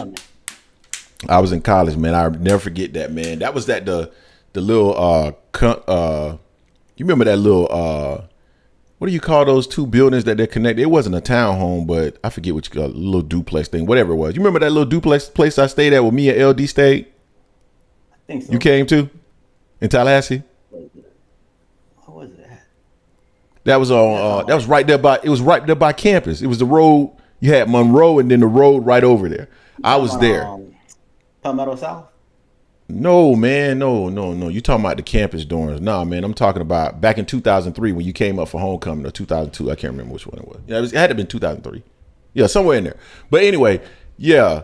S2: I was in college, man. I'll never forget that, man. That was the little you remember that little what do you call those two buildings that they're connected? It wasn't a townhome, but I forget what you call it, a little duplex thing, whatever it was. You remember that little duplex place I stayed at with me and LD stayed?
S3: I think so.
S2: You came to in Tallahassee?
S3: What was that?
S2: That was on that was right there by campus. It was the road. You had Monroe and then the road right over there. I was there.
S3: Palmetto South?
S2: No, man. No. You talking about the campus dorms. Nah, man. I'm talking about back in 2003 when you came up for homecoming, or 2002. I can't remember which one it was. Yeah, it had to have been 2003. Yeah, somewhere in there. But anyway, yeah.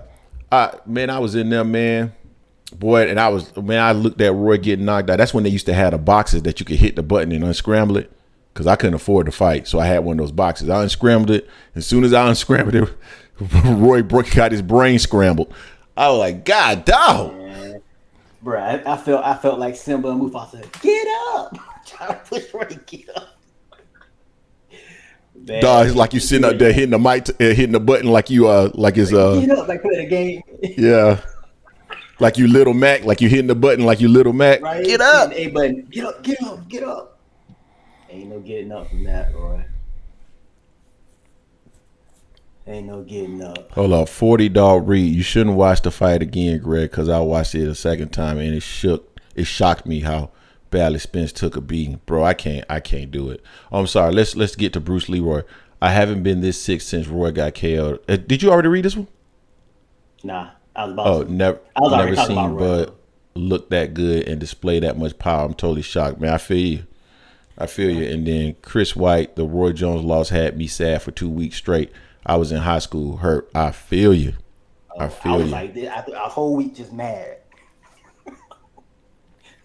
S2: I was in there, man. Boy, and I looked at Roy getting knocked out. That's when they used to have the boxes that you could hit the button and unscramble it. Because I couldn't afford to fight. So I had one of those boxes. I unscrambled it. As soon as I unscrambled it, Roy got his brain scrambled. I was like, God dog.
S3: Bro, I felt like Simba and Mufasa. Get up! Trying to push Roy to get up. Man,
S2: dog, it's like you sitting up there hitting the mic, hitting the button like you like it's
S3: get up, like playing a game.
S2: Yeah. Like you Little Mac, like you hitting the button like you Little Mac.
S3: Right?
S2: Get up.
S3: A button. Get up. Ain't no getting up from that, Roy. Ain't no getting up.
S2: Hold up, 40 dog read. You shouldn't watch the fight again, Greg, because I watched it a second time and it shocked me how badly Spence took a beating. Bro, I can't do it. Oh, I'm sorry. Let's get to Bruce Leroy. I haven't been this sick since Roy got KO'd. Did you already read this one?
S3: Nah, I was about to.
S2: Never
S3: I was already
S2: never
S3: talking
S2: seen
S3: about Roy.
S2: Bud look that good and display that much power. I'm totally shocked, man. I feel you. And then Chris White, the Roy Jones loss had me sad for 2 weeks straight. I was in high school, hurt. I feel you. I was
S3: like, a whole week just mad.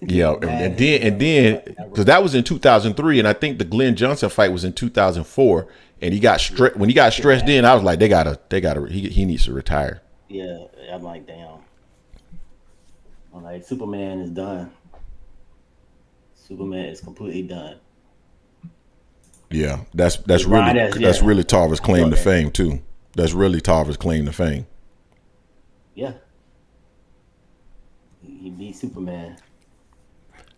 S2: Yeah, and then because that was in 2003, and I think the Glenn Johnson fight was in 2004, and he got when he got stressed in, I was like, they gotta, he needs to retire.
S3: Yeah, I'm like, damn. I'm like, Superman is done. Superman is completely done.
S2: Yeah, that's really Tarver's claim to fame too. That's really Tarver's claim to fame.
S3: Yeah, he beat Superman.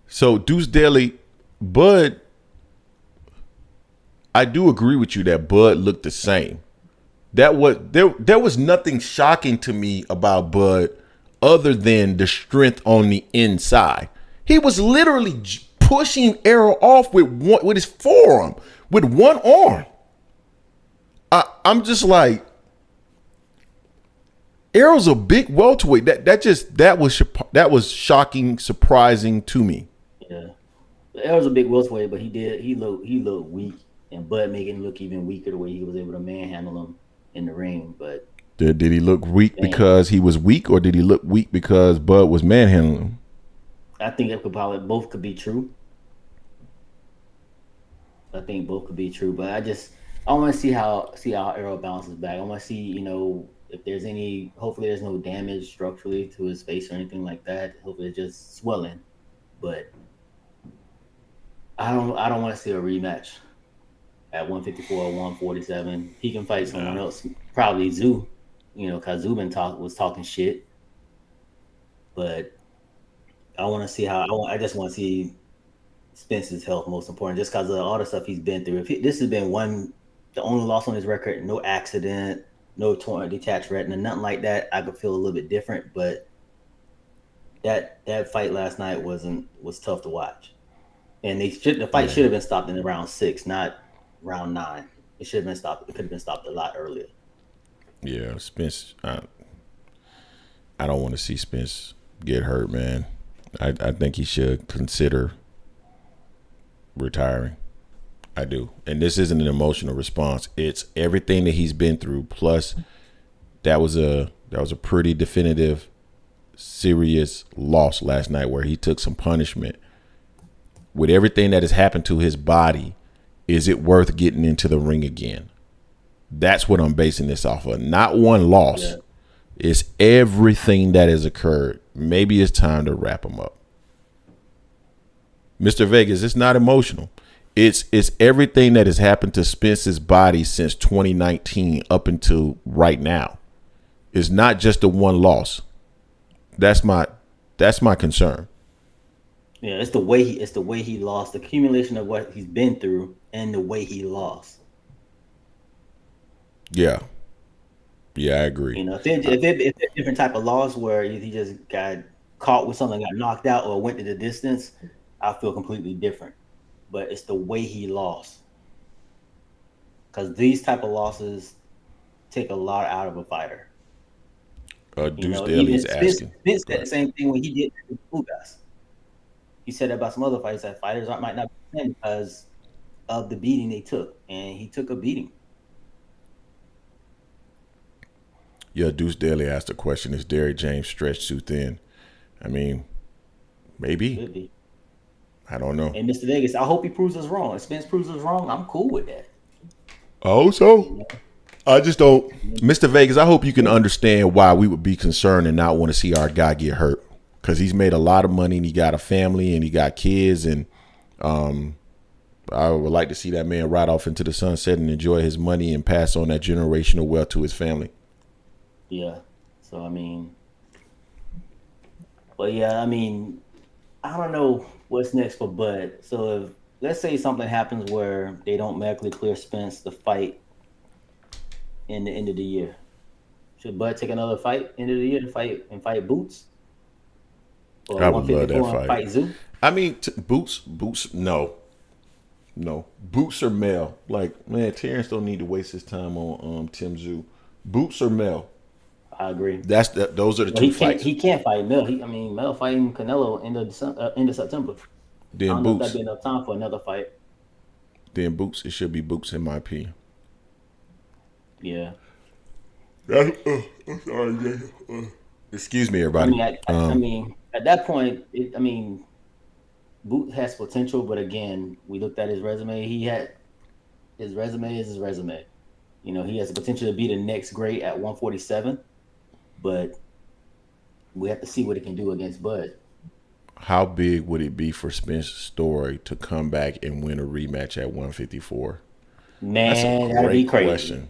S2: So Deuce Daly, Bud, I do agree with you that Bud looked the same. There was nothing shocking to me about Bud other than the strength on the inside. He was literally pushing Errol off with his forearm, with one arm. I'm just like, Errol's a big welterweight. That was shocking, surprising to me.
S3: Yeah, Errol's a big welterweight, but he looked weak, and Bud making him look even weaker the way he was able to manhandle him in the ring. But
S2: did he look weak because he was weak, or did he look weak because Bud was manhandling him?
S3: I think both could be true. I think both could be true, but I want to see how Errol bounces back. I want to see, if there's hopefully there's no damage structurally to his face or anything like that. Hopefully it's just swelling. But I don't want to see a rematch at 154 or 147. He can fight someone else, probably Zoo, because Zoo was talking shit. But I want to see I just want to see Spence's health, most important, just because of all the stuff he's been through. This has been the only loss on his record, no accident, no torn detached retina, nothing like that, I could feel a little bit different. But that fight last night was tough to watch, and the fight should have been stopped in round 6, not round 9. It should have been stopped. It could have been stopped a lot earlier.
S2: Yeah, Spence. I don't want to see Spence get hurt, man. I think he should consider retiring. I do. And this isn't an emotional response. It's everything that he's been through. Plus, that was a pretty definitive, serious loss last night where he took some punishment. With everything that has happened to his body, is it worth getting into the ring again? That's what I'm basing this off of. Not one loss. Yeah. It's everything that has occurred. Maybe it's time to wrap him up. Mr. Vegas, it's not emotional. It's everything that has happened to Spence's body since 2019 up until right now. It's not just the one loss. That's my concern.
S3: Yeah, it's the way he lost, the accumulation of what he's been through and the way he lost.
S2: Yeah. Yeah, I agree.
S3: If it's a different type of loss where he just got caught with something, got knocked out, or went to the distance, I feel completely different. But it's the way he lost, because these type of losses take a lot out of a fighter.
S2: Deuce Daly is asking.
S3: Spence said the same thing when he did the Ugas. He said about some other fights that fighters might not be in because of the beating they took, and he took a beating.
S2: Yeah, Deuce Daly asked a question: is Derrick James stretched too thin? I mean, maybe.
S3: Could be.
S2: I don't know.
S3: And Mr. Vegas, I hope he proves us wrong. If Spence proves us wrong, I'm cool with that.
S2: Oh, so I just don't. Mr. Vegas, I hope you can understand why we would be concerned and not want to see our guy get hurt, because he's made a lot of money and he got a family and he got kids, and I would like to see that man ride off into the sunset and enjoy his money and pass on that generational wealth to his family.
S3: Yeah. So I don't know what's next for Bud. So if, let's say something happens where they don't medically clear Spence to fight in the end of the year? Should Bud take another fight end of the year to fight Boots or
S2: I would love that
S3: 154 and
S2: fight.
S3: fight Zoo?
S2: I mean, Boots, no, Boots or Mel. Like, man, Terrence don't need to waste his time on Tim Zoo. Boots or Mel.
S3: I agree.
S2: Those are the
S3: But
S2: two fights.
S3: he can't fight Mel. Mel fighting Canelo end of September. I
S2: Then
S3: don't know if that'd
S2: Boots.
S3: be enough time for another fight.
S2: Then Boots. It should be Boots in my opinion.
S3: Yeah.
S2: I'm sorry. Excuse me,
S3: I
S2: everybody.
S3: mean, at that point, Boot has potential, but again, we looked at his resume. His resume is his resume. He has the potential to be the next great at 147, but we have to see what he can do against Bud.
S2: How big would it be for Spence's story to come back and win a rematch at 154? That's a
S3: Man, that'd be
S2: great
S3: crazy.
S2: question.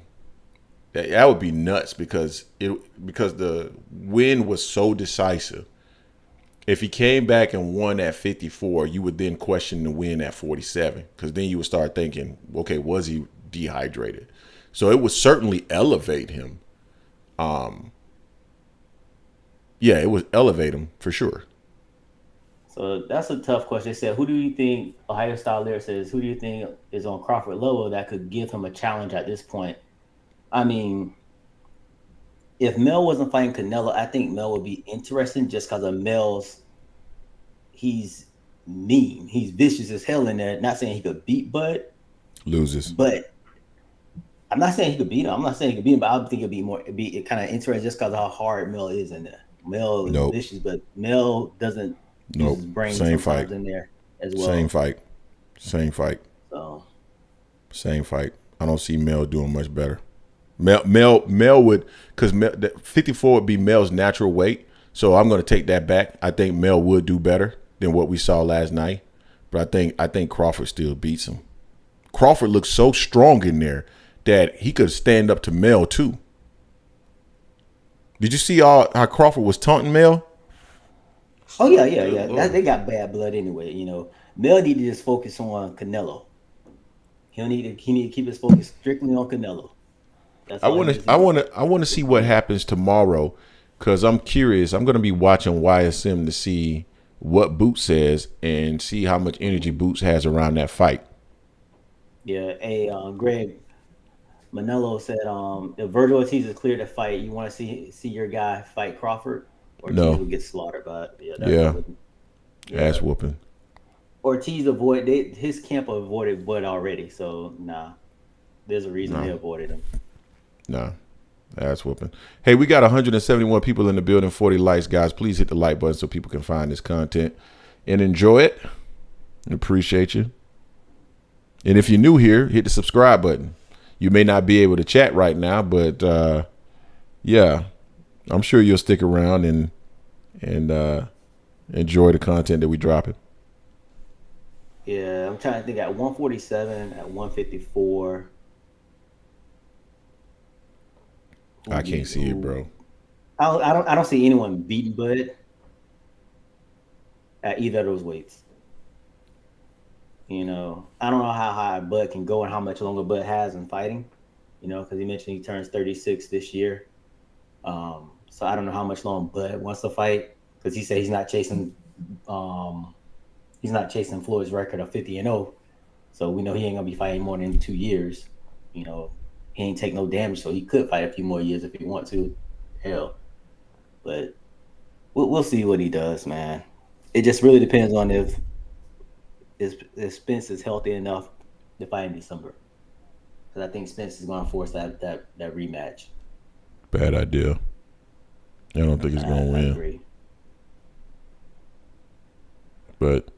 S2: That would be nuts because the win was so decisive. If he came back and won at 54, you would then question the win at 47 because then you would start thinking, okay, was he dehydrated? So it would certainly elevate him. Yeah, it would elevate him for sure.
S3: So that's a tough question. They said, who do you think, Ohio Style Lyric says, who do you think is on Crawford level that could give him a challenge at this point? I mean, if Mel wasn't fighting Canelo, I think Mel would be interesting just because of he's mean. He's vicious as hell in there. Not saying he could beat Bud,
S2: Loses.
S3: but I'm not saying he could beat him. I'm not saying he could beat him, but I think it'd be kind of interesting just because of how hard Mel is in there. Mel is
S2: Nope.
S3: vicious, but Mel doesn't use his brain
S2: Same
S3: sometimes
S2: fight.
S3: in there as well.
S2: Same fight.
S3: So
S2: Same fight. I don't see Mel doing much better. Mel would, because 54 would be Mel's natural weight. So I'm going to take that back. I think Mel would do better than what we saw last night. But I think Crawford still beats him. Crawford looks so strong in there that he could stand up to Mel too. Did you see how Crawford was taunting Mel?
S3: Oh yeah. They got bad blood anyway. Mel need to just focus on Canelo. He need to keep his focus strictly on Canelo. That's
S2: I want to see what happens tomorrow because I'm curious. I'm going to be watching YSM to see what Boots says and see how much energy Boots has around that fight.
S3: Yeah. Hey, Greg Manello said, if Virgil Ortiz is cleared to fight, you want to see your guy fight Crawford? Ortiz
S2: No.
S3: would get slaughtered, but
S2: Ass whooping.
S3: Ortiz his camp avoided Bud already, so nah. There's a reason they avoided him.
S2: Nah. Ass whooping. Hey, we got 171 people in the building, 40 likes, guys. Please hit the like button so people can find this content and enjoy it. Appreciate you. And if you're new here, hit the subscribe button. You may not be able to chat right now, but yeah, I'm sure you'll stick around and enjoy the content that we dropping.
S3: Yeah, I'm trying to think at 147, at 154.
S2: I can't see it, bro.
S3: I don't see anyone beating Bud at either of those weights. I don't know how high Bud can go and how much longer Bud has in fighting. Because he mentioned he turns 36 this year. So I don't know how much longer Bud wants to fight because he said he's not chasing Floyd's record of 50-0. So we know he ain't gonna be fighting more than 2 years. He ain't take no damage, so he could fight a few more years if he want to. Hell, but we'll see what he does, man. It just really depends on if Spence is healthy enough to fight in December. Because I think Spence is going to force that rematch.
S2: Bad idea. I don't think he's going to win.
S3: Agree.
S2: But,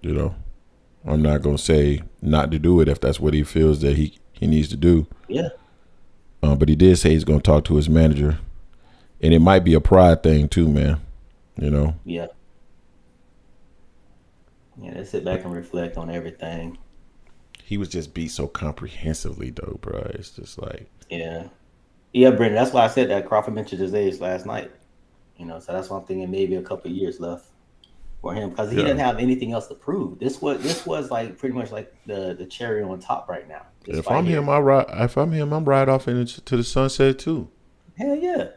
S2: I'm not going to say not to do it if that's what he feels that he needs to do.
S3: Yeah.
S2: But he did say he's going to talk to his manager. And it might be a pride thing too, man.
S3: Yeah. Yeah, let's sit back and reflect on everything.
S2: He was just beat so comprehensively, though, bro. It's just like...
S3: Yeah, Brendan, that's why I said that Crawford mentioned his age last night. So that's why I'm thinking maybe a couple of years left. for him because he
S2: Yeah.
S3: didn't have anything else to prove. This was like pretty much like the cherry on top right now. This
S2: If
S3: fight
S2: I'm
S3: here.
S2: him, I ride. If I'm him, I'm right off into the sunset too.
S3: Hell yeah.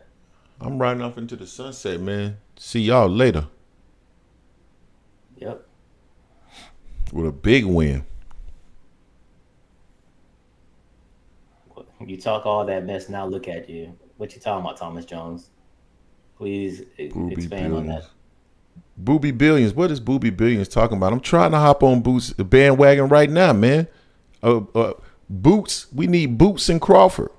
S2: I'm riding off into the sunset, man. See y'all later
S3: Yep.
S2: with a big win.
S3: You talk all that mess, now look at you. What you talking about, Thomas Jones? Please
S2: Booby
S3: expand on
S2: billions.
S3: that.
S2: Booby billions. What is Booby billions talking about? I'm trying to hop on Boots the bandwagon right now, man. Boots. We need Boots and Crawford.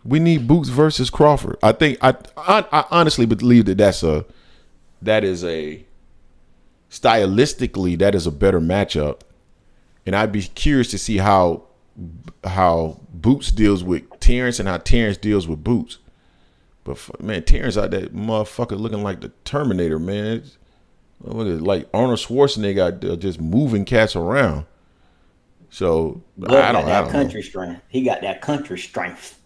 S2: We need Boots versus Crawford. I think I honestly believe that is a stylistically that is a better matchup, and I'd be curious to see how Boots deals with Terence and how Terence deals with Boots. But man, Terrence out that motherfucker looking like the Terminator, man. It's like Arnold Schwarzenegger out there just moving cats around. So
S3: Bud
S2: I
S3: got that
S2: don't
S3: country
S2: know.
S3: strength. He got that country strength.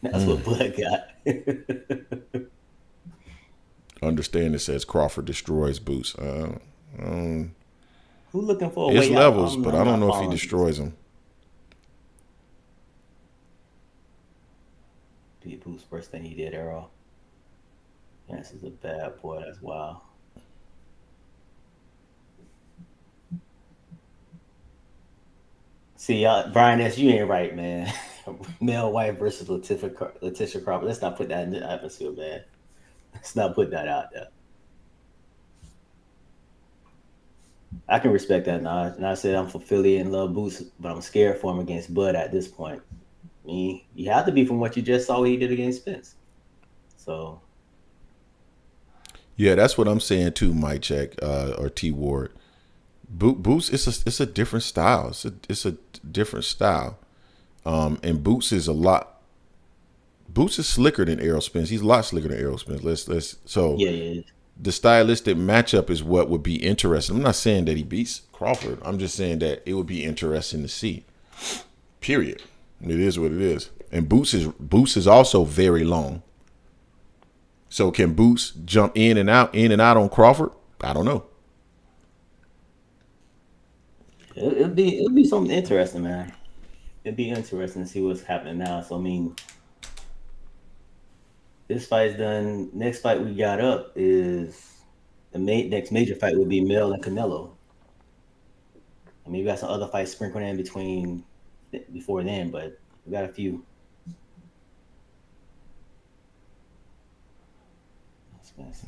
S3: That's what Bud got.
S2: Understand it says Crawford destroys Boots.
S3: Who looking for a
S2: It's
S3: way out?
S2: levels, but I
S3: I'm
S2: don't
S3: not
S2: know if he
S3: following.
S2: destroys them.
S3: Beat Boots first thing he did, Errol. Yeah, this is a bad boy. That's wild. See, Brian, that's you ain't right, man. Mel White versus Letitia Crawford. Let's not put that in the atmosphere, man. Let's not put that out there. I can respect that now. And I said I'm for Philly and love Boots, but I'm scared for him against Bud at this point. I mean, you have to be from what you just saw he did against Spence. So
S2: Yeah, that's what I'm saying too, Mike Check or T Ward. Boots, it's a different style. It's a different style. And Boots is slicker than Errol Spence. He's a lot slicker than Errol Spence.
S3: yeah.
S2: The stylistic matchup is what would be interesting. I'm not saying that he beats Crawford. I'm just saying that it would be interesting to see. Period. It is what it is. And Boots is also very long. So can Boots jump in and out on Crawford? I don't know.
S3: It'll be something interesting, man. It'd be interesting to see what's happening now. So I mean, this fight's done. Next fight we got up is the next major fight will be Mel and Canelo. I mean, we got some other fights sprinkled in between before then, but we got a few.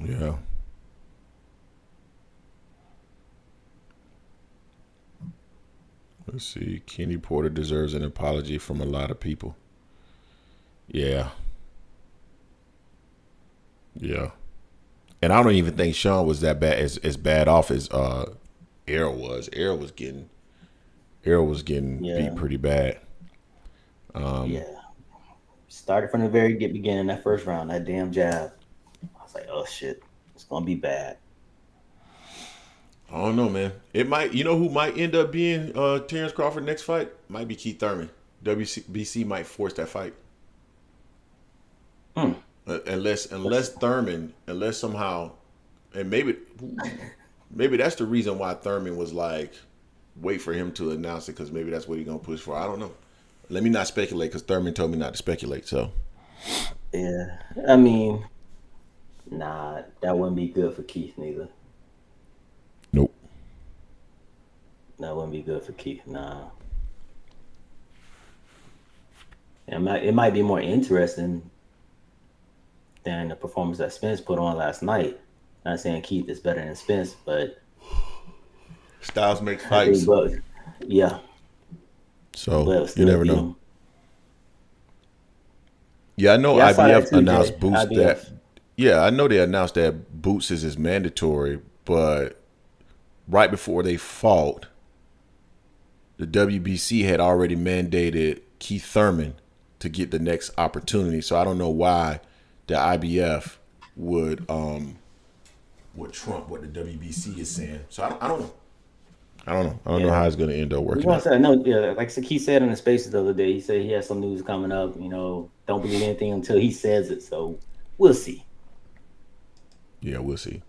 S2: Yeah. Let's see. Kenny Porter deserves an apology from a lot of people. Yeah. Yeah. And I don't even think Sean was that bad as bad off as Errol was. Errol was getting beat pretty bad.
S3: Yeah. Started from the very beginning, that first round, that damn jab. I was like, oh shit, it's gonna be bad.
S2: I don't know, man. It might. You know who might end up being Terence Crawford next fight? Might be Keith Thurman. WBC might force that fight. Unless somehow, and maybe that's the reason why Thurman was like, wait for him to announce it, because maybe that's what he's gonna push for. I don't know. Let me not speculate, because Thurman told me not to speculate. So
S3: Yeah, I mean, nah, that wouldn't be good for Keith neither.
S2: nope.
S3: That wouldn't be good for Keith. Nah. It might be more interesting than the performance that Spence put on last night. Not saying Keith is better than Spence, but
S2: Styles makes
S3: I think
S2: fights.
S3: both. Yeah,
S2: So
S3: but
S2: you
S3: still
S2: never
S3: beat
S2: know.
S3: him.
S2: Yeah, I know
S3: Yeah, I saw that
S2: IBF
S3: too,
S2: announced
S3: Jay.
S2: Boots
S3: IBF.
S2: that. Yeah, I know they announced that Boots is mandatory, but right before they fought, the WBC had already mandated Keith Thurman to get the next opportunity. So I don't know why the IBF would trump what the WBC is saying. So I don't know. I don't know how it's going to end up
S3: You
S2: working
S3: know what I'm
S2: out.
S3: saying? No, yeah, like he said in the spaces the other day, he said he has some news coming up. Don't believe anything until he says it. So we'll see.
S2: Yeah, we'll see.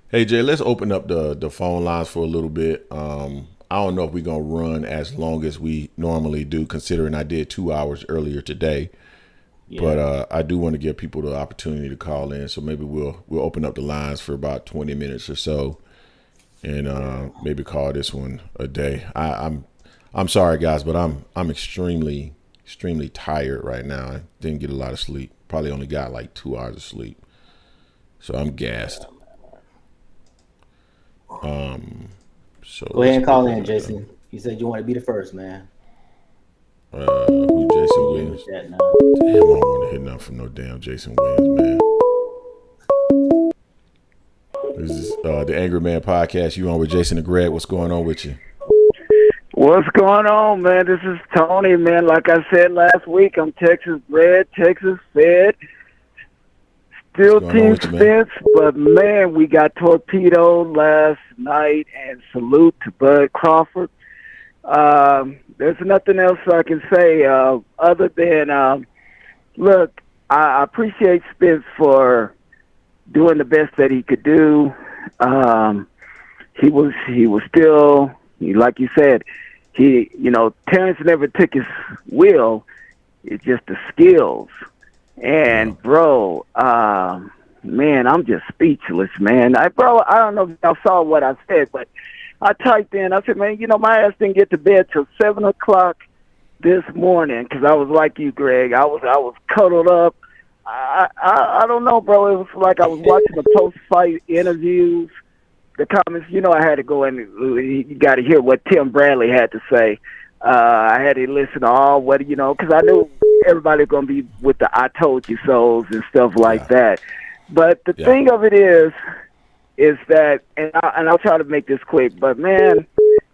S2: Hey Jay, let's open up the phone lines for a little bit. I don't know if we're gonna run as long as we normally do, considering I did 2 hours earlier today.
S3: Yeah.
S2: But I do want to give people the opportunity to call in, so maybe we'll open up the lines for about 20 minutes or so, and maybe call this one a day. I'm sorry guys, but I'm extremely tired right now. I didn't get a lot of sleep. Probably only got like 2 hours of sleep, so I'm gassed. So
S3: Go ahead and call in,
S2: that.
S3: Jason. You said you want to be the first, man.
S2: Who Jason
S3: Yeah,
S2: Williams?
S3: with that now.
S2: Damn, I don't want to hear nothing from no damn Jason Williams, man. This is the Angry Man Podcast. You on with Jason and Greg? What's going on with you?
S4: What's going on, man? This is Tony, man. Like I said last week, I'm Texas bred, Texas fed. Still Team Spence, but man, we got torpedoed last night, and salute to Bud Crawford. There's nothing else I can say other than, look, I appreciate Spence for doing the best that he could do. He was still, like you said, Terence never took his will. It's just the skills. And bro, man, I'm just speechless, man. I don't know if y'all saw what I said, but I typed in. I said, man, my ass didn't get to bed till 7:00 this morning because I was like you, Greg. I was cuddled up. I don't know, bro. It was like I was watching the post-fight interviews, the comments. I had to go in. You got to hear what Tim Bradley had to say. I had to listen to all what because I knew everybody's gonna be with the "I told you so's" and stuff like that. But the thing of it is that, and I'll try to make this quick. But man,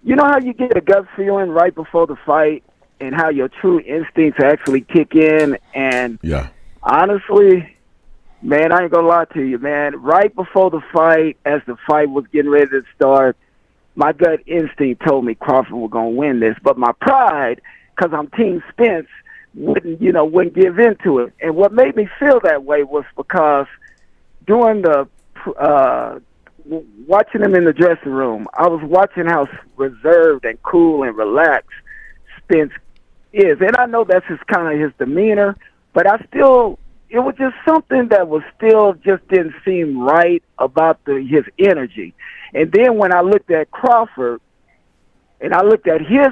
S4: you know how you get a gut feeling right before the fight, and how your true instincts actually kick in. And honestly, man, I ain't gonna lie to you, man. Right before the fight, as the fight was getting ready to start, my gut instinct told me Crawford was going to win this, but my pride, because I'm Team Spence, wouldn't give into it. And what made me feel that way was because during the watching him in the dressing room, I was watching how reserved and cool and relaxed Spence is. And I know that's kind of his demeanor, but it was just something that was still just didn't seem right about his energy. And then when I looked at Crawford and I looked at his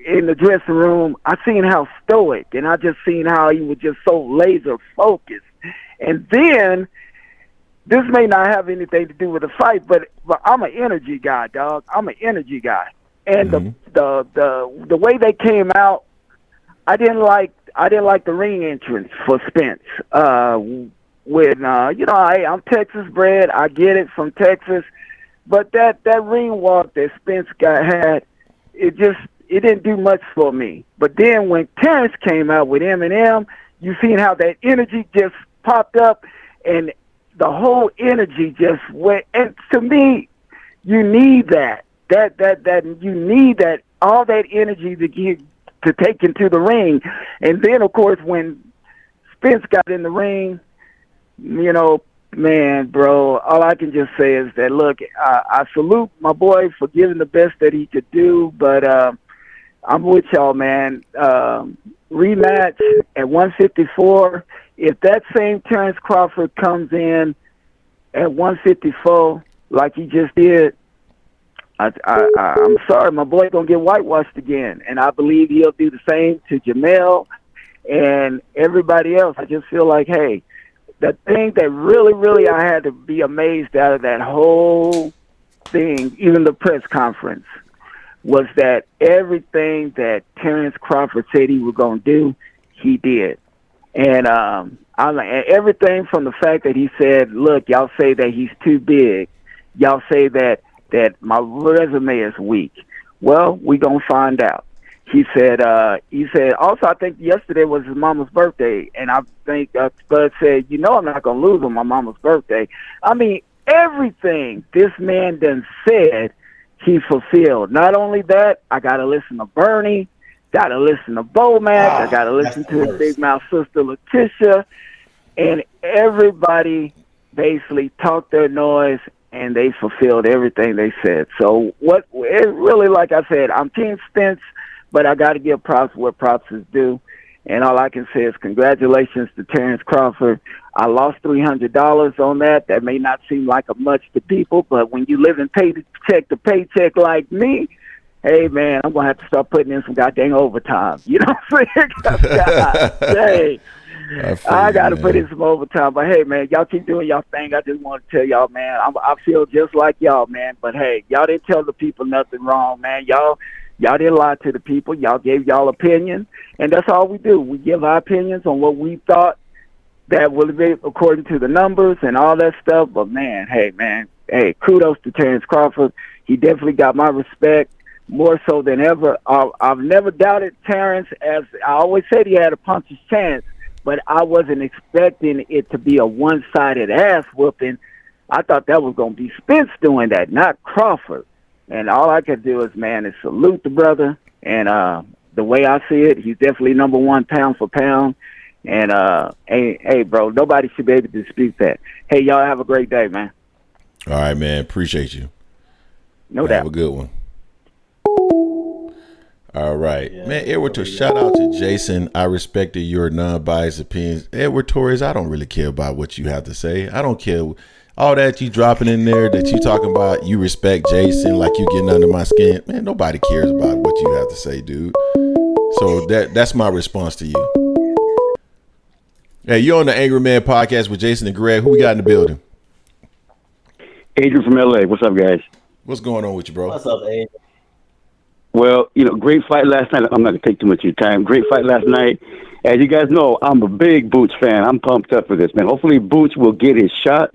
S4: in the dressing room, I seen how stoic, and I just seen how he was just so laser focused. And then this may not have anything to do with the fight, but I'm an energy guy, dog. I'm an energy guy. And the way they came out, I didn't like the ring entrance for Spence. I'm Texas bred. I get it, from Texas. But that ring walk that Spence had, it didn't do much for me. But then when Terence came out with Eminem, you seen how that energy just popped up, and the whole energy just went. And to me, you need that you need that, all that energy to take into the ring. And then of course when Spence got in the ring, man, bro, all I can just say is that, look, I salute my boy for giving the best that he could do, but I'm with y'all, man. Rematch at 154. If that same Terence Crawford comes in at 154 like he just did, I'm sorry, my boy gonna get whitewashed again, and I believe he'll do the same to Jamel and everybody else. I just feel like, hey, the thing that really, really I had to be amazed out of that whole thing, even the press conference, was that everything that Terence Crawford said he was going to do, he did. And everything from the fact that he said, look, y'all say that he's too big. Y'all say that my resume is weak. Well, we going to find out. He said, also, I think yesterday was his mama's birthday, and I think Spud said, I'm not going to lose on my mama's birthday. I mean, everything this man done said, he fulfilled. Not only that, I got to listen to Bernie, got to listen to Bomac, I got to listen to his big mouth sister Letitia, and everybody basically talked their noise, and they fulfilled everything they said. So what it really, like I said, I'm Team Spence, but I got to give props where props is due. And all I can say is congratulations to Terence Crawford. I lost $300 on that. That may not seem like a much to people, but when you live in paycheck to paycheck like me, hey, man, I'm going to have to start putting in some goddamn overtime. You know what I'm saying? God dang. I got to put in some overtime. But, hey, man, y'all keep doing y'all thing. I just want to tell y'all, man, I feel just like y'all, man. But, hey, y'all didn't tell the people nothing wrong, man. Y'all didn't lie to the people. Y'all gave y'all opinion, and that's all we do. We give our opinions on what we thought that would be according to the numbers and all that stuff. But, man, hey, kudos to Terence Crawford. He definitely got my respect more so than ever. I've never doubted Terence. As I always said, he had a puncher's chance, but I wasn't expecting it to be a one-sided ass whooping. I thought that was going to be Spence doing that, not Crawford. And all I could do is salute the brother. And the way I see it, he's definitely number one pound for pound. And, hey, bro, nobody should be able to dispute that. Hey, y'all have a great day, man.
S2: All right, man. Appreciate you.
S4: No doubt.
S2: Have a good one. All right. Yeah, man, Edward, shout out to Jason. I respected your non-biased opinions. Edward Torres, I don't really care about what you have to say. I don't care. All that you dropping in there that you talking about, you respect Jason like you getting under my skin. Man, nobody cares about what you have to say, dude. So that's my response to you. Hey, you're on the Angry Man podcast with Jason and Greg. Who we got in the building?
S5: Adrian from LA. What's up, guys?
S2: What's going on with you, bro?
S3: What's up, Adrian?
S5: Well, great fight last night. I'm not going to take too much of your time. Great fight last night. As you guys know, I'm a big Boots fan. I'm pumped up for this, man. Hopefully Boots will get his shot.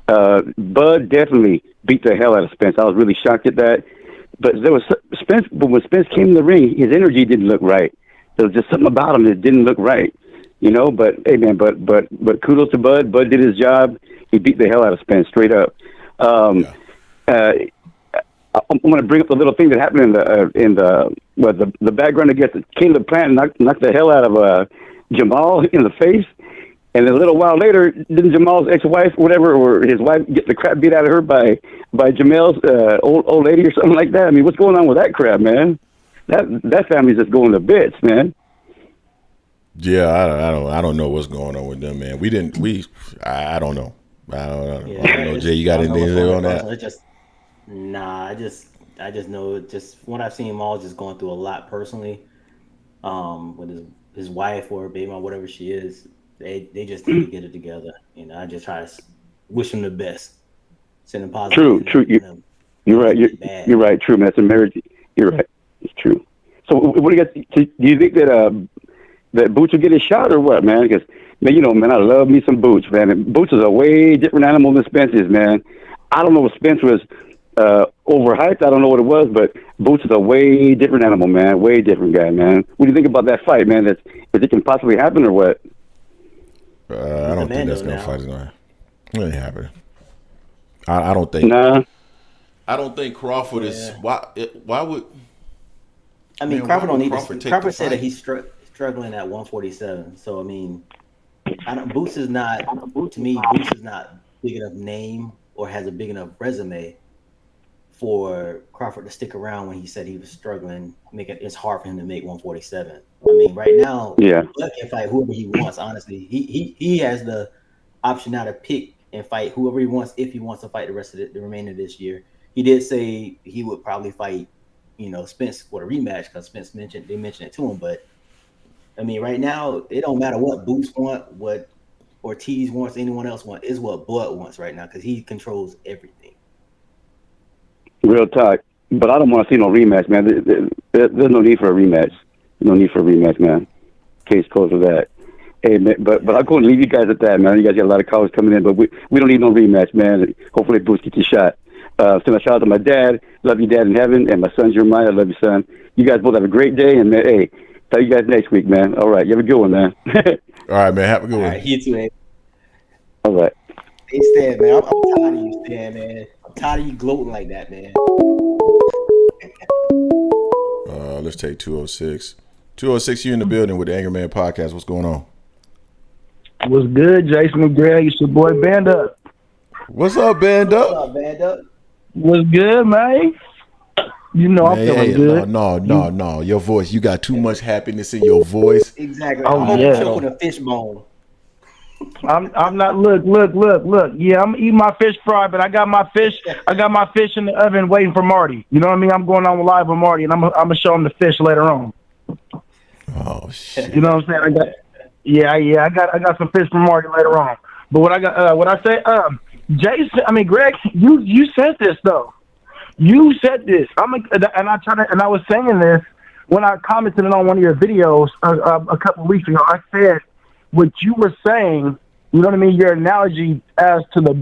S5: Bud definitely beat the hell out of Spence. I was really shocked at that. But there was Spence. But when Spence came in the ring, his energy didn't look right. There was just something about him that didn't look right, But hey, man, but kudos to Bud. Bud did his job. He beat the hell out of Spence straight up. I'm going to bring up the little thing that happened in the background against Caleb Plant knocked the hell out of Jamal in the face. And then a little while later, didn't Jamal's ex-wife, whatever, or his wife get the crap beat out of her by Jamal's old lady or something like that? I mean, what's going on with that crap, man? That family's just going to bits, man.
S2: Yeah, I don't know what's going on with them, man. I don't know. I don't know. Jay, you got anything to say on that?
S3: I just know just when I've seen Maul just going through a lot personally, with his wife or baby mom, whatever she is. They just need to get it together. I just try to wish him the best. Send him positive.
S5: True. You're right. You're right. True, man. That's a marriage. You're right. It's true. So, what do you guys? Do you think that Boots will get his shot or what, man? Because man, I love me some Boots, man. And Boots is a way different animal than Spence is, man. I don't know if Spence was overhyped. I don't know what it was, but Boots is a way different animal, man. Way different guy, man. What do you think about that fight, man? If it can possibly happen or what?
S2: I don't think that's gonna fight. It's gonna happen. I don't think.
S5: Nah.
S2: I don't think Crawford is. Why would?
S3: I mean, Crawford don't need to. Crawford said that he's struggling at 147. So I mean, Boots is not. To me, Boots is not big enough name or has a big enough resume for Crawford to stick around when he said he was struggling. It's hard for him to make 147. I mean, right now, Bud can fight whoever he wants. Honestly, he has the option now to pick and fight whoever he wants if he wants to fight the rest of the remainder of this year. He did say he would probably fight, Spence for the rematch because Spence mentioned it to him. But I mean, right now, it don't matter what Boots want, what Ortiz wants, anyone else wants. Is what Bud wants right now because he controls everything.
S5: Real talk, but I don't want to see no rematch, man. There's no need for a rematch. No need for a rematch, man. Case closed with that. Hey, man, but I'm going to leave you guys at that, man. You guys got a lot of callers coming in, but we don't need no rematch, man. Hopefully, Boots gets a shot. Send a shout out to my dad. Love you, Dad, in heaven. And my son, Jeremiah. Love you, son. You guys both have a great day. And, man, hey, tell you guys next week, man. All right. You have a good one, man.
S2: All right, man. Have a good one.
S3: All right, you too, man.
S5: All right.
S3: Hey, Stan, man. I'm tired of you, Stan, man. I'm tired of you gloating like that, man.
S2: Let's take 206. 206, you in the building with the Angry Man podcast. What's going on?
S6: What's good, Jason and Greg? It's your boy Banda.
S2: What's up, Band
S3: What's
S2: Up?
S3: up, man? Up?
S6: What's good, man? You know I'm feeling good.
S2: No. Your voice. You got too much happiness in your voice.
S3: Exactly.
S6: Oh,
S3: I hope
S6: yeah.
S3: you choke with a fish bone.
S6: I'm not. Look. Yeah, I'm eating my fish fry, but I got my fish in the oven waiting for Marty. You know what I mean? I'm going on live with Marty, and I'm gonna show him the fish later on.
S2: Oh shit.
S6: You know what I'm saying? I got some fish from Marty later on. But what I say, Greg, you said this though. You said this. And I was saying this when I commented on one of your videos a couple of weeks ago. I said what you were saying. You know what I mean? Your analogy as to the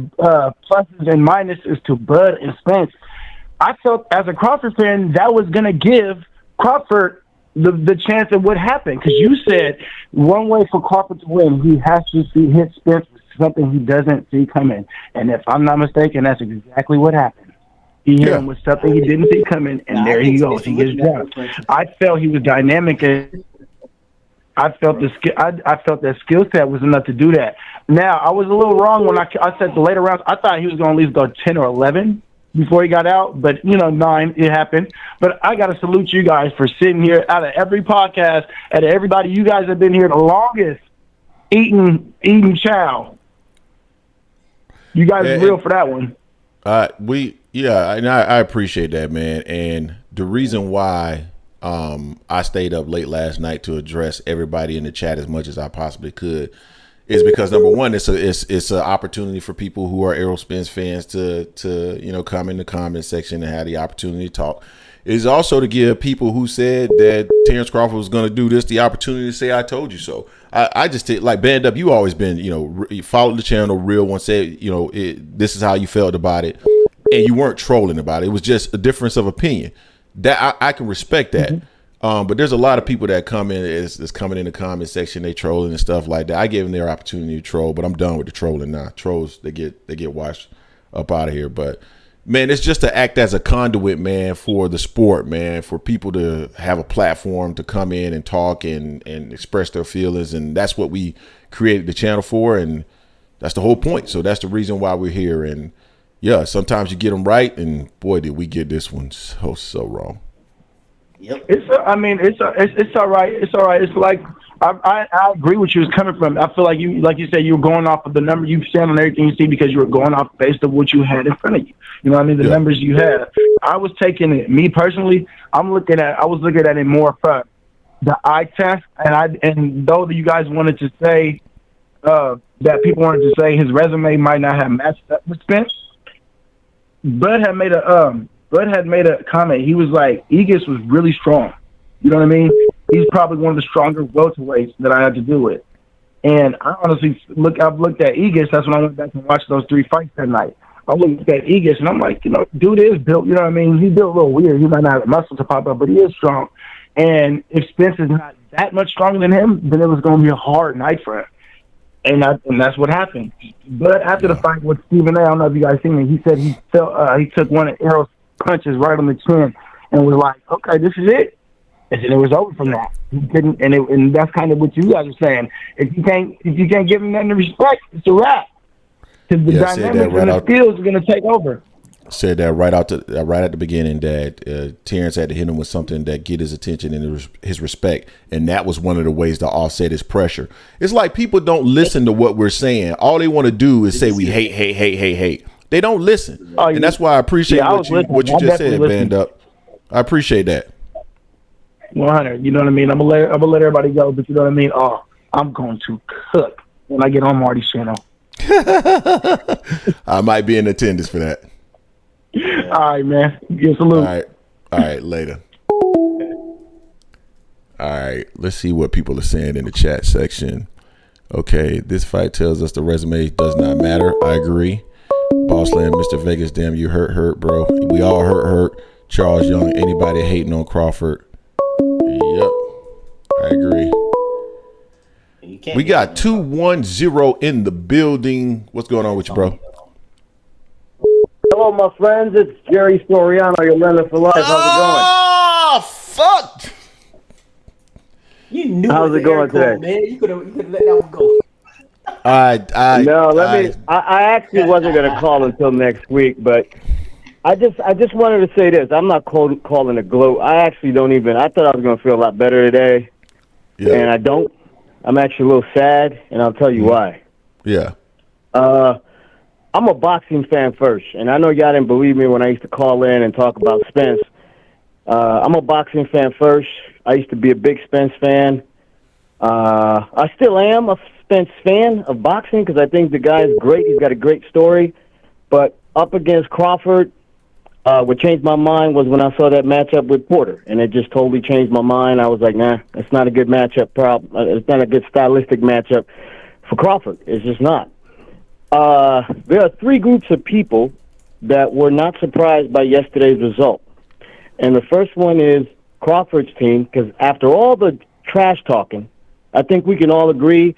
S6: pluses and minuses to Bud and Spence. I felt as a Crawford fan that was going to give Crawford the chance it would happen, because you said one way for Crawford to win, he has to hit Spence with something he doesn't see coming. And if I'm not mistaken, that's exactly what happened. He hit him with something he didn't see coming, and there he goes. He gets dropped. I felt he was dynamic, and I felt that skill set was enough to do that. Now, I was a little wrong when I said the later rounds. I thought he was going to at least go 10 or 11 before he got out, but 9, it happened. But I got to salute you guys for sitting here out of every podcast, out of everybody. You guys have been here the longest eating chow. You guys are real for that one.
S2: I appreciate that, man. And the reason why I stayed up late last night to address everybody in the chat as much as I possibly could is because, number one, it's an opportunity for people who are Errol Spence fans to come in the comment section and have the opportunity to talk. It is also to give people who said that Terence Crawford was going to do this the opportunity to say, "I told you so." I just like Band Up. You always been, you followed the channel, real one, said, this is how you felt about it, and you weren't trolling about it. It was just a difference of opinion. That I can respect that. Mm-hmm. But there's a lot of people that come in is coming in the comment section, they trolling and stuff like that. I gave them their opportunity to troll, but I'm done with the trolling now. Trolls, they get washed up out of here. But man, it's just to act as a conduit, man, for the sport, man, for people to have a platform to come in and talk and express their feelings, and that's what we created the channel for, and that's the whole point. So that's the reason why we're here. And yeah, sometimes you get them right, and boy, did we get this one so wrong.
S3: Yep.
S6: It's all right. It's all right. It's like I agree with you. It's coming from. I feel like you said, you were going off of the number you stand on everything you see because you were going off based on what you had in front of you. You know what I mean? The numbers you had. I was taking it. Me personally, I was looking at it more for the eye test, and though you guys wanted to say that people wanted to say his resume might not have matched up with Spence, Bud had made a comment. He was like, Aegis was really strong. You know what I mean? He's probably one of the stronger welterweights that I had to do with. And I honestly I've looked at Aegis. That's when I went back and watched those 3 fights that night. I looked at Aegis and I'm like, dude is built. You know what I mean? He's built a little weird. He might not have the muscle to pop up, but he is strong. And if Spence is not that much stronger than him, then it was going to be a hard night for him. And that's what happened. But after the fight with Stephen A., I don't know if you guys seen it, he said he took one of Errol's punches right on the chin and was like, okay, this is it. And then it was over from that. He couldn't, and that's kind of what you guys are saying. If you can't give him that respect, it's a wrap. Because the dynamics and the skills are going to take over.
S2: Said that right at the beginning that Terence had to hit him with something that get his attention and his respect, and that was one of the ways to offset his pressure. It's like people don't listen to what we're saying. All they want to do is say we hate. They don't listen, and that's why I appreciate what you just said, Band Up. I appreciate that.
S6: 100. You know what I mean? I'm gonna let everybody go, but you know what I mean? Oh, I'm going to cook when I get on Marty's channel.
S2: I might be in attendance for that.
S6: All right, man. Give salute.
S2: All right, later. All right, let's see what people are saying in the chat section. Okay, this fight tells us the resume does not matter. I agree. Bossland, Mr. Vegas, damn, you hurt, bro. We all hurt. Charles Young, anybody hating on Crawford? Yep, I agree. We got 210 in the building. What's going on with you, bro?
S7: Hello, my friends. It's Jerry Soriano. You're learning for life. How's it going?
S2: Oh, fuck!
S3: You knew
S7: How's it going today?
S3: Man, you could have let that one go.
S7: I actually wasn't going to call until next week, but I just wanted to say this. I'm not calling a gloat. I actually don't even. I thought I was going to feel a lot better today, and I don't. I'm actually a little sad, and I'll tell you why.
S2: Yeah.
S7: I'm a boxing fan first, and I know y'all didn't believe me when I used to call in and talk about Spence. I'm a boxing fan first. I used to be a big Spence fan. I still am a Spence fan of boxing because I think the guy is great. He's got a great story. But up against Crawford, what changed my mind was when I saw that matchup with Porter, and it just totally changed my mind. I was like, nah, it's not a good matchup. It's not a good stylistic matchup for Crawford. It's just not. There are three groups of people that were not surprised by yesterday's result. And the first one is Crawford's team, because after all the trash talking, I think we can all agree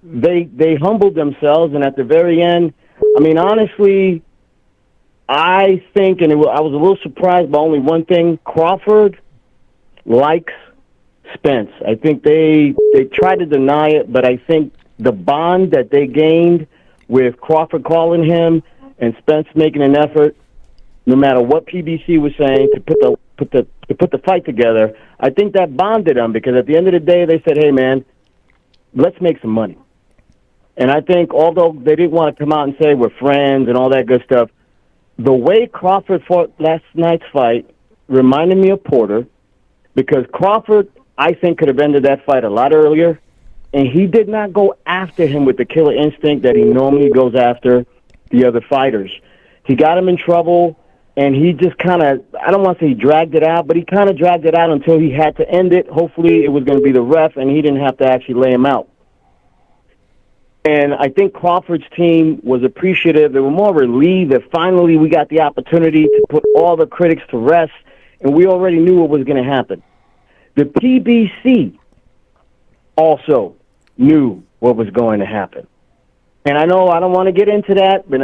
S7: they humbled themselves, and at the very end, I mean, honestly, I think, and I was a little surprised by only one thing, Crawford likes Spence. I think they tried to deny it, but I think the bond that they gained with Crawford calling him and Spence making an effort, no matter what PBC was saying, to put the fight together, I think that bonded them, because at the end of the day, they said, hey, man, let's make some money. And I think, although they didn't want to come out and say we're friends and all that good stuff, the way Crawford fought last night's fight reminded me of Porter, because Crawford, I think, could have ended that fight a lot earlier, and he did not go after him with the killer instinct that he normally goes after the other fighters. He got him in trouble, and he just kind of, I don't want to say he dragged it out, but he kind of dragged it out until he had to end it. Hopefully it was going to be the ref, and he didn't have to actually lay him out. And I think Crawford's team was appreciative. They were more relieved that finally we got the opportunity to put all the critics to rest, and we already knew what was going to happen. The PBC also knew what was going to happen. And I know I don't want to get into that, but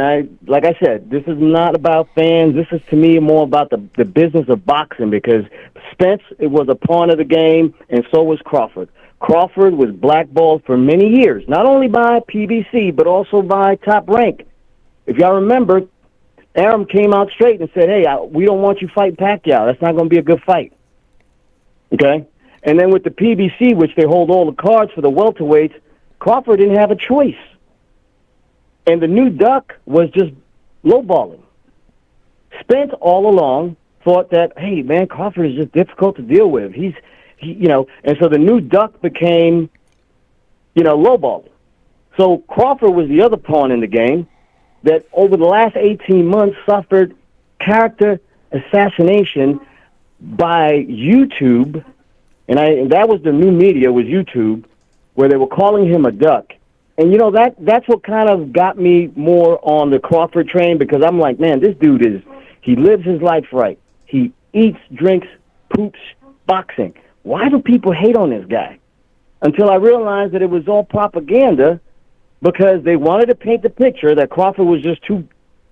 S7: like I said, this is not about fans. This is, to me, more about the business of boxing, because Spence, it was a pawn of the game, and so was Crawford. Crawford was blackballed for many years, not only by PBC, but also by Top Rank. If y'all remember, Arum came out straight and said, hey, we don't want you fighting Pacquiao. That's not going to be a good fight. Okay? And then with the PBC, which they hold all the cards for the welterweights, Crawford didn't have a choice. And the new duck was just lowballing. Spence all along thought that, hey, man, Crawford is just difficult to deal with. And so the new duck became, lowballing. So Crawford was the other pawn in the game that over the last 18 months suffered character assassination by YouTube, and that was the new media, was YouTube, where they were calling him a duck. And, that's what kind of got me more on the Crawford train, because I'm like, man, this dude he lives his life right. He eats, drinks, poops, boxing. Why do people hate on this guy? Until I realized that it was all propaganda, because they wanted to paint the picture that Crawford was just too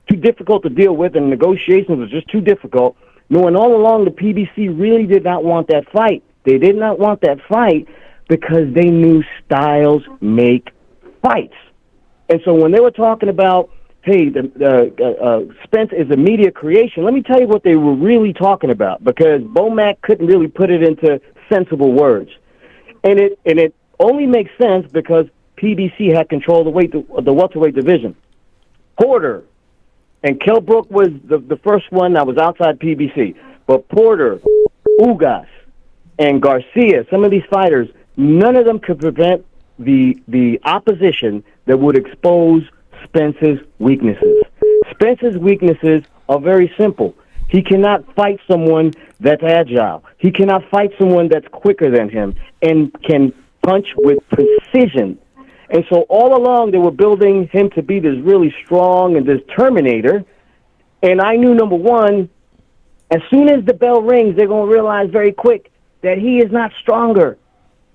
S7: difficult to deal with, and negotiations was just too difficult, knowing all along the PBC really did not want that fight. They did not want that fight because they knew styles make fights. And so when they were talking about, hey, Spence is a media creation, let me tell you what they were really talking about, because Bomac couldn't really put it into sensible words. And it only makes sense because PBC had control of the welterweight division. Porter and Kell Brook was the first one that was outside PBC. But Porter, Ugas, and Garcia, some of these fighters, none of them could prevent the opposition that would expose Spence's weaknesses. Spence's weaknesses are very simple. He cannot fight someone that's agile. He cannot fight someone that's quicker than him and can punch with precision. And so all along they were building him to be this really strong and this Terminator. And I knew, number one, as soon as the bell rings, they're going to realize very quick that he is not stronger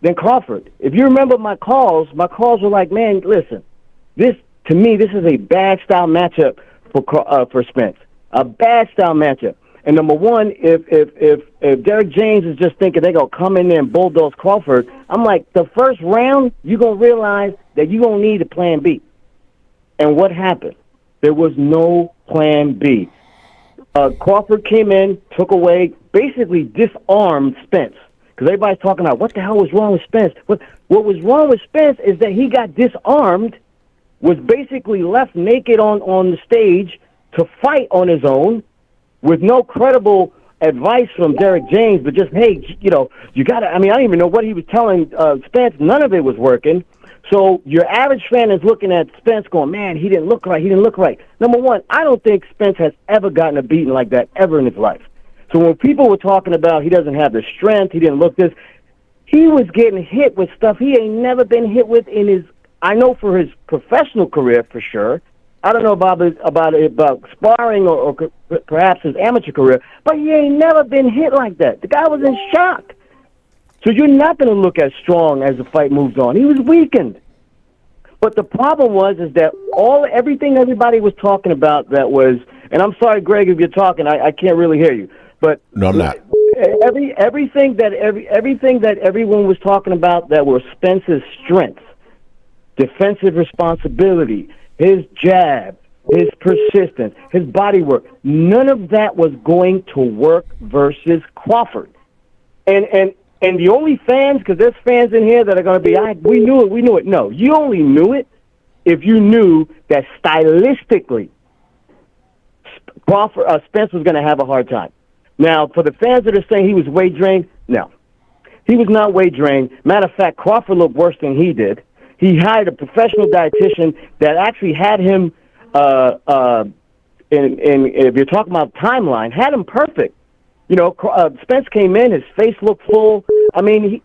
S7: than Crawford. If you remember my calls were like, man, listen, to me, this is a bad style matchup for Spence. A bad style matchup. And number one, if Derek James is just thinking they're going to come in there and bulldoze Crawford, I'm like, the first round, you're going to realize that you're going to need a plan B. And what happened? There was no plan B. Crawford came in, took away, basically disarmed Spence. Because everybody's talking about what the hell was wrong with Spence. What was wrong with Spence is that he got disarmed, was basically left naked on the stage to fight on his own with no credible advice from Derek James, but just, hey, you know, you got to, I mean, I don't even know what he was telling Spence. None of it was working. So your average fan is looking at Spence going, man, he didn't look right. He didn't look right. Number one, I don't think Spence has ever gotten a beating like that ever in his life. So when people were talking about he doesn't have the strength, he didn't look this, he was getting hit with stuff he ain't never been hit with in his, I know for his professional career for sure. I don't know about sparring or perhaps his amateur career, but he ain't never been hit like that. The guy was in shock. So you're not going to look as strong as the fight moves on. He was weakened. But the problem is that everything everybody was talking about that was, and I'm sorry, Greg, if you're talking, I can't really hear you. But
S2: no, I'm not.
S7: Everything that everyone was talking about that were Spence's strengths, defensive responsibility, his jab, his persistence, his body work, none of that was going to work versus Crawford. And the only fans, because there's fans in here that are going to be, we knew it. No, you only knew it if you knew that stylistically Spence was going to have a hard time. Now, for the fans that are saying he was weight drained, no. He was not weight drained. Matter of fact, Crawford looked worse than he did. He hired a professional dietitian that actually had him, if you're talking about timeline, had him perfect. You know, Spence came in, his face looked full. I mean,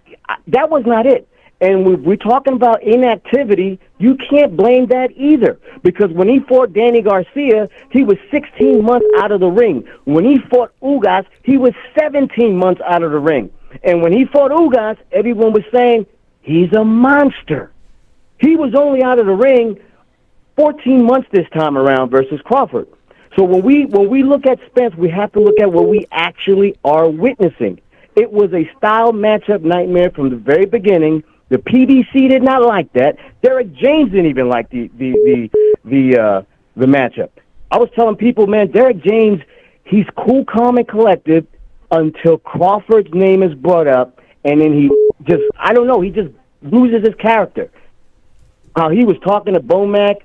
S7: that was not it. And we're talking about inactivity. You can't blame that either. Because when he fought Danny Garcia, he was 16 months out of the ring. When he fought Ugas, he was 17 months out of the ring. And when he fought Ugas, everyone was saying, he's a monster. He was only out of the ring 14 months this time around versus Crawford. So when we look at Spence, we have to look at what we actually are witnessing. It was a style matchup nightmare from the very beginning. The PBC did not like that. Derek James didn't even like the matchup. I was telling people, man, Derek James, he's cool, calm, and collected until Crawford's name is brought up, and then he just loses his character. How he was talking to Bomac.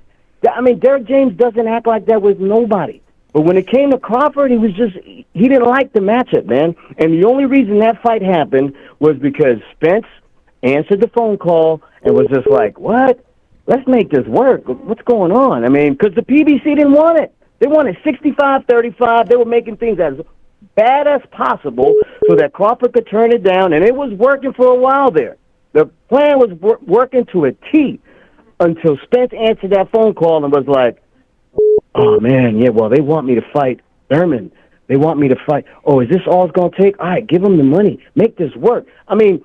S7: I mean, Derek James doesn't act like that with nobody. But when it came to Crawford, he didn't like the matchup, man. And the only reason that fight happened was because Spence answered the phone call and was just like, what? Let's make this work. What's going on? I mean, because the PBC didn't want it. They wanted 65-35. They were making things as bad as possible so that Crawford could turn it down, and it was working for a while there. The plan was working to a T until Spence answered that phone call and was like, oh, man, yeah, well, they want me to fight Thurman. They want me to fight. Oh, is this all it's going to take? All right, give them the money. Make this work. I mean,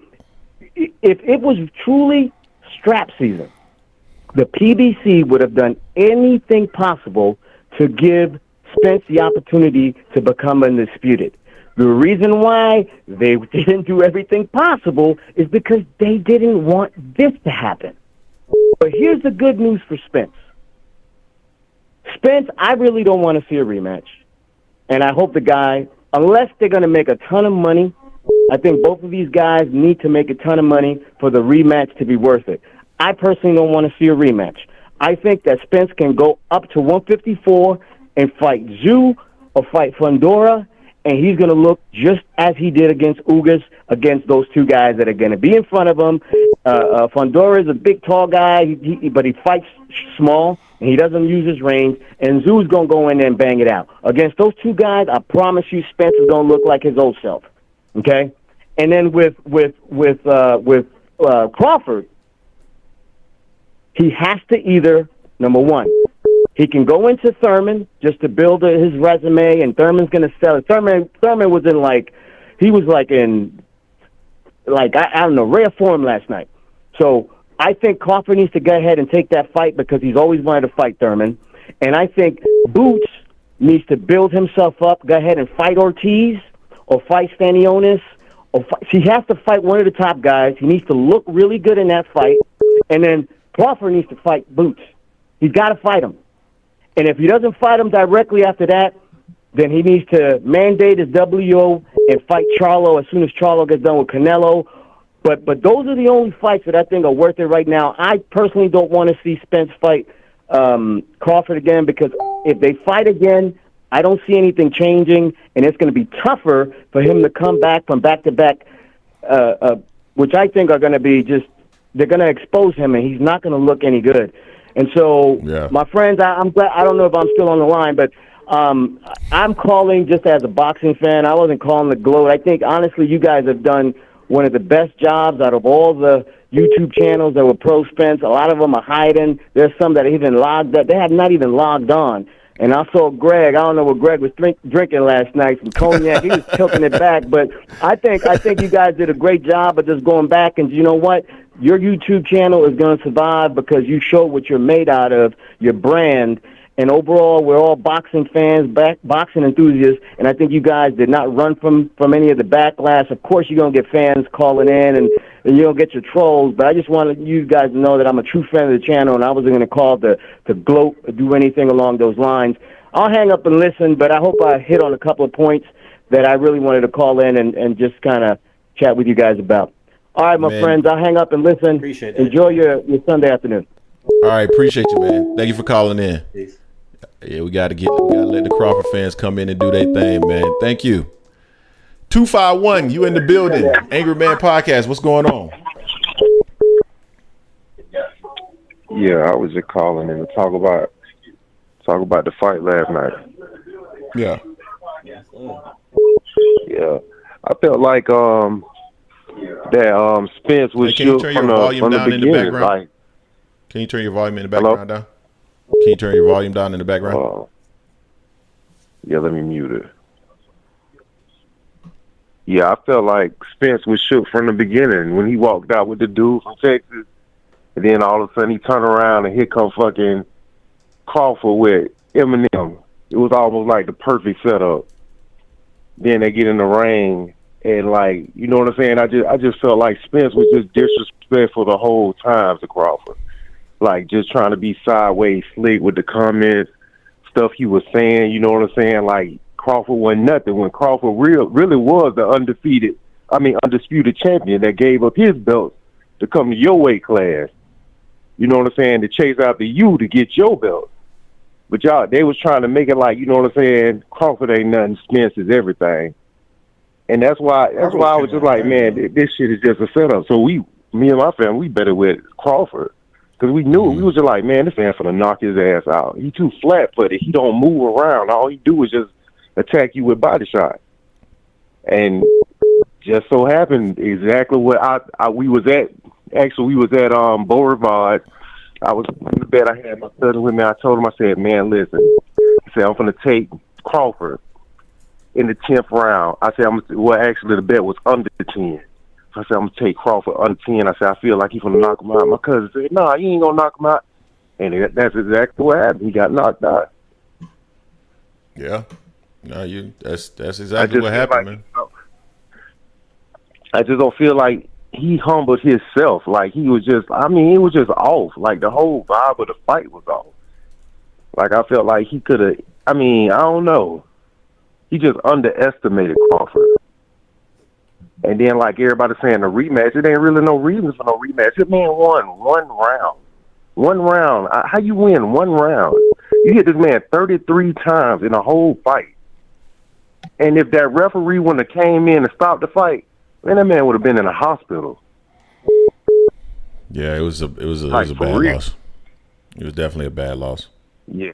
S7: if it was truly strap season, the PBC would have done anything possible to give Spence the opportunity to become undisputed. The reason why they didn't do everything possible is because they didn't want this to happen. But here's the good news for Spence. Spence, I really don't want to see a rematch. And I hope the guy, unless they're going to make a ton of money, I think both of these guys need to make a ton of money for the rematch to be worth it. I personally don't want to see a rematch. I think that Spence can go up to 154 and fight Zhu or fight Fundora, and he's going to look just as he did against Ugas, against those two guys that are going to be in front of him. Fundora is a big, tall guy, but he fights small, and he doesn't use his range, and Zhu's going to go in there and bang it out. Against those two guys, I promise you Spence is going to look like his old self, okay? And then with Crawford, he has to either, number one, he can go into Thurman just to build his resume, and Thurman's going to sell it. Thurman was in I don't know, rare form last night. So I think Crawford needs to go ahead and take that fight because he's always wanted to fight Thurman. And I think Boots needs to build himself up, go ahead and fight Ortiz or fight Stanionis. He has to fight one of the top guys. He needs to look really good in that fight. And then Crawford needs to fight Boots. He's got to fight him. And if he doesn't fight him directly after that, then he needs to mandate his WO and fight Charlo as soon as Charlo gets done with Canelo. But those are the only fights that I think are worth it right now. I personally don't want to see Spence fight Crawford again, because if they fight again, I don't see anything changing, and it's going to be tougher for him to come back from back-to-back, which I think are going to be they're going to expose him, and he's not going to look any good. And so, my friends, I'm glad. I don't know if I'm still on the line, but I'm calling just as a boxing fan. I wasn't calling the gloat. I think, honestly, you guys have done one of the best jobs out of all the YouTube channels that were pro Spence. A lot of them are hiding. There's some that even logged up. They have not even logged on. And I saw Greg. I don't know what Greg was drinking last night, some cognac. He was tilting it back. But I think you guys did a great job of just going back. And you know what? Your YouTube channel is going to survive because you show what you're made out of, your brand. And overall, we're all boxing fans, boxing enthusiasts, and I think you guys did not run from any of the backlash. Of course, you're going to get fans calling in, and you're going to get your trolls, but I just wanted you guys to know that I'm a true fan of the channel, and I wasn't going to call to gloat or do anything along those lines. I'll hang up and listen, but I hope I hit on a couple of points that I really wanted to call in and just kind of chat with you guys about. All right, my friends, I'll hang up and listen.
S3: Appreciate that.
S7: Enjoy your Sunday afternoon.
S2: All right, appreciate you, man. Thank you for calling in.
S3: Peace.
S2: Yeah, we gotta let the Crawford fans come in and do their thing, man. Thank you. 251, you in the building. Angry Man Podcast. What's going on?
S8: Yeah, I was just calling in to talk about the fight last night.
S2: Yeah.
S8: Yeah. I felt like that Spence was
S2: Can you turn your volume down in the background?
S8: Like,
S2: can you turn your volume in the background down? Can you turn your volume down in the background?
S8: Yeah, let me mute it. Yeah, I felt like Spence was shook from the beginning when he walked out with the dude from Texas, and then all of a sudden he turned around and here come fucking Crawford with Eminem. It was almost like the perfect setup. Then they get in the ring, and like, you know what I'm saying? I just felt like Spence was just disrespectful the whole time to Crawford. Like, just trying to be sideways slick with the comments, stuff he was saying, you know what I'm saying? Like, Crawford wasn't nothing when Crawford really was the undisputed champion that gave up his belt to come to your weight class. You know what I'm saying? To chase after you to get your belt. But they was trying to make it like, you know what I'm saying? Crawford ain't nothing, Spence is everything. And that's why I was just like, man, this shit is just a setup. So me and my family, we better with Crawford. Because we knew we was just like, man, this man finna knock his ass out. He too flat-footed. He don't move around. All he do is just attack you with body shots. And just so happened exactly what we was at. Actually, we was at Beauregard. I was in the bed. I had my cousin with me. I told him, I said, man, listen. I said, I'm gonna take Crawford in the 10th round. I said, actually, the bet was under 10. I said, I'm going to take Crawford under 10. I said, I feel like he's going to knock him out. My cousin said, nah, you ain't going to knock him out. And that's exactly what happened. He got knocked out.
S2: Yeah. No, that's exactly what happened, man.
S8: I just don't feel like he humbled himself. Like, he was just, it was just off. Like, the whole vibe of the fight was off. Like, I felt like he could have, I don't know. He just underestimated Crawford. And then, like everybody saying, the rematch, it ain't really no reason for no rematch. This man won one round. One round. How you win one round? You hit this man 33 times in a whole fight. And if that referee wouldn't have came in and stopped the fight, then that man would have been in a hospital.
S2: Yeah, it was a bad loss. It was definitely a bad loss.
S8: Yeah.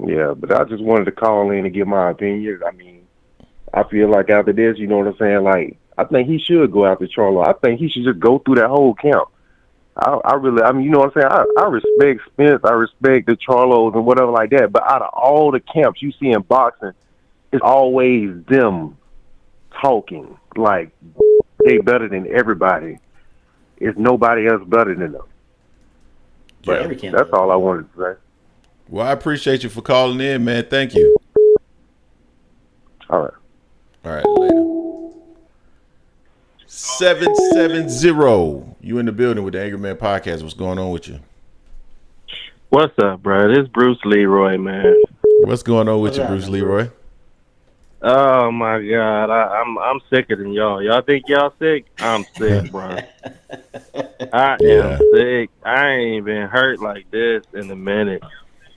S8: Yeah, but I just wanted to call in and give my opinion. I feel like after this, you know what I'm saying? Like, I think he should go after Charlo. I think he should just go through that whole camp. I really, you know what I'm saying? I respect Spence. I respect the Charlos and whatever like that. But out of all the camps you see in boxing, it's always them talking like they better than everybody. It's nobody else better than them. But that's all I wanted to say.
S2: Well, I appreciate you for calling in, man. Thank you.
S8: All right.
S2: All right, later. 770. You in the building with the Angry Man Podcast. What's going on with you?
S9: What's up, bro? This is Bruce Leroy, man.
S2: What's going on with you, Bruce Leroy?
S9: Oh my God, I'm sicker than y'all. Y'all think y'all sick? I'm sick, bro. I am sick. I ain't been hurt like this in a minute.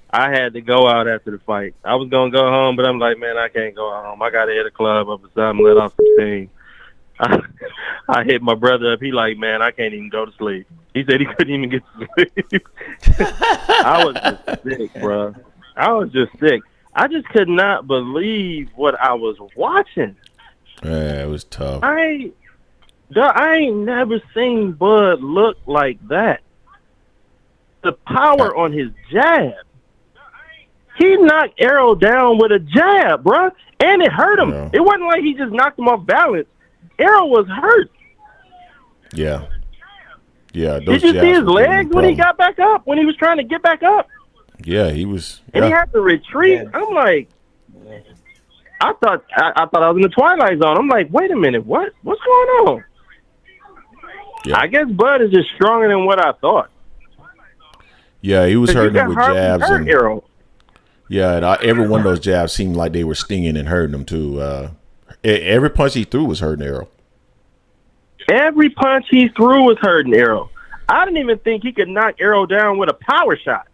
S9: I had to go out after the fight. I was gonna go home, but I'm like, man, I can't go home. I gotta hit a club up or something, let off some steam. I hit my brother up. He like, man, I can't even go to sleep. He said he couldn't even get to sleep. I was just sick, bro. I was just sick. I just could not believe what I was watching.
S2: Yeah, it was tough.
S9: I ain't never seen Bud look like that. The power on his jab. He knocked Errol down with a jab, bro, and it hurt him.
S2: Yeah.
S9: It wasn't like he just knocked him off balance. Errol was hurt.
S2: Yeah. Yeah.
S9: Did you see his legs when he got back up? When he was trying to get back up?
S2: Yeah, he was.
S9: And he had to retreat.
S3: Yeah.
S9: I'm like, I thought I was in the Twilight Zone. I'm like, wait a minute, what's going on?
S2: Yeah.
S9: I guess Bud is just stronger than what I thought.
S2: Yeah, he was hurting him with jabs.
S9: Hurt Errol.
S2: Yeah, and every one of those jabs seemed like they were stinging and hurting him too. Every punch he threw was hurting Errol.
S9: Every punch he threw was hurting Errol. I didn't even think he could knock Errol down with a power shot.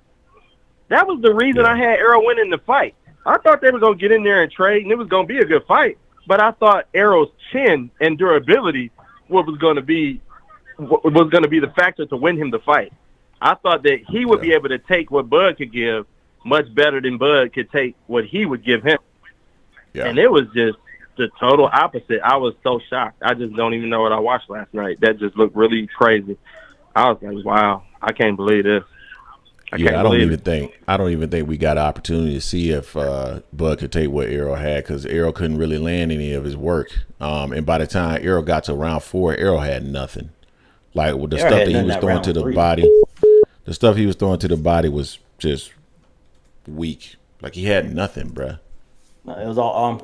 S9: That was the reason I had Errol winning the fight. I thought they were going to get in there and trade, and it was going to be a good fight. But I thought Errol's chin and durability was going to be the factor to win him the fight. I thought that he would be able to take what Bud could give much better than Bud could take what he would give him. Yeah. And it was just the total opposite. I was so shocked. I just don't even know what I watched last night. That just looked really crazy. I was like, wow, I can't believe this. I don't even think we got an opportunity to see if Bud could take what Errol had, because Errol couldn't really land any of his work. And by the time Errol got to round 4, Errol had nothing. Like with the stuff that he was throwing to the body, the stuff he was throwing to the body was just weak. Like he had nothing, bruh.
S3: No, it was all on.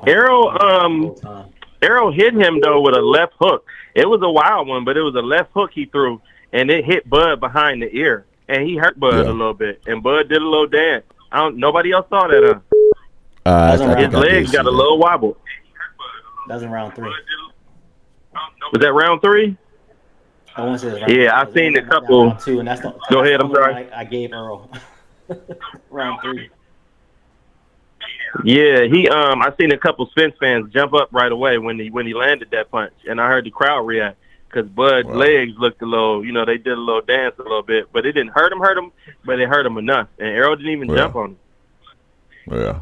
S9: Errol hit him though with a left hook. It was a wild one, but it was a left hook he threw, and it hit Bud behind the ear. And he hurt Bud a little bit, and Bud did a little dance. Nobody else saw that, huh? His legs got a little wobble.
S3: That was in round 3.
S9: Was that round 3?
S3: I want to say round
S9: yeah, I've seen a couple.
S3: Round 2, and that's
S9: Go ahead, I'm sorry.
S3: I gave Errol round 3.
S9: Yeah, I seen a couple Spence fans jump up right away when he landed that punch, and I heard the crowd react. Because Bud's legs looked a little, they did a little dance a little bit. But it didn't hurt him, but it hurt him enough. And Errol didn't even jump on him.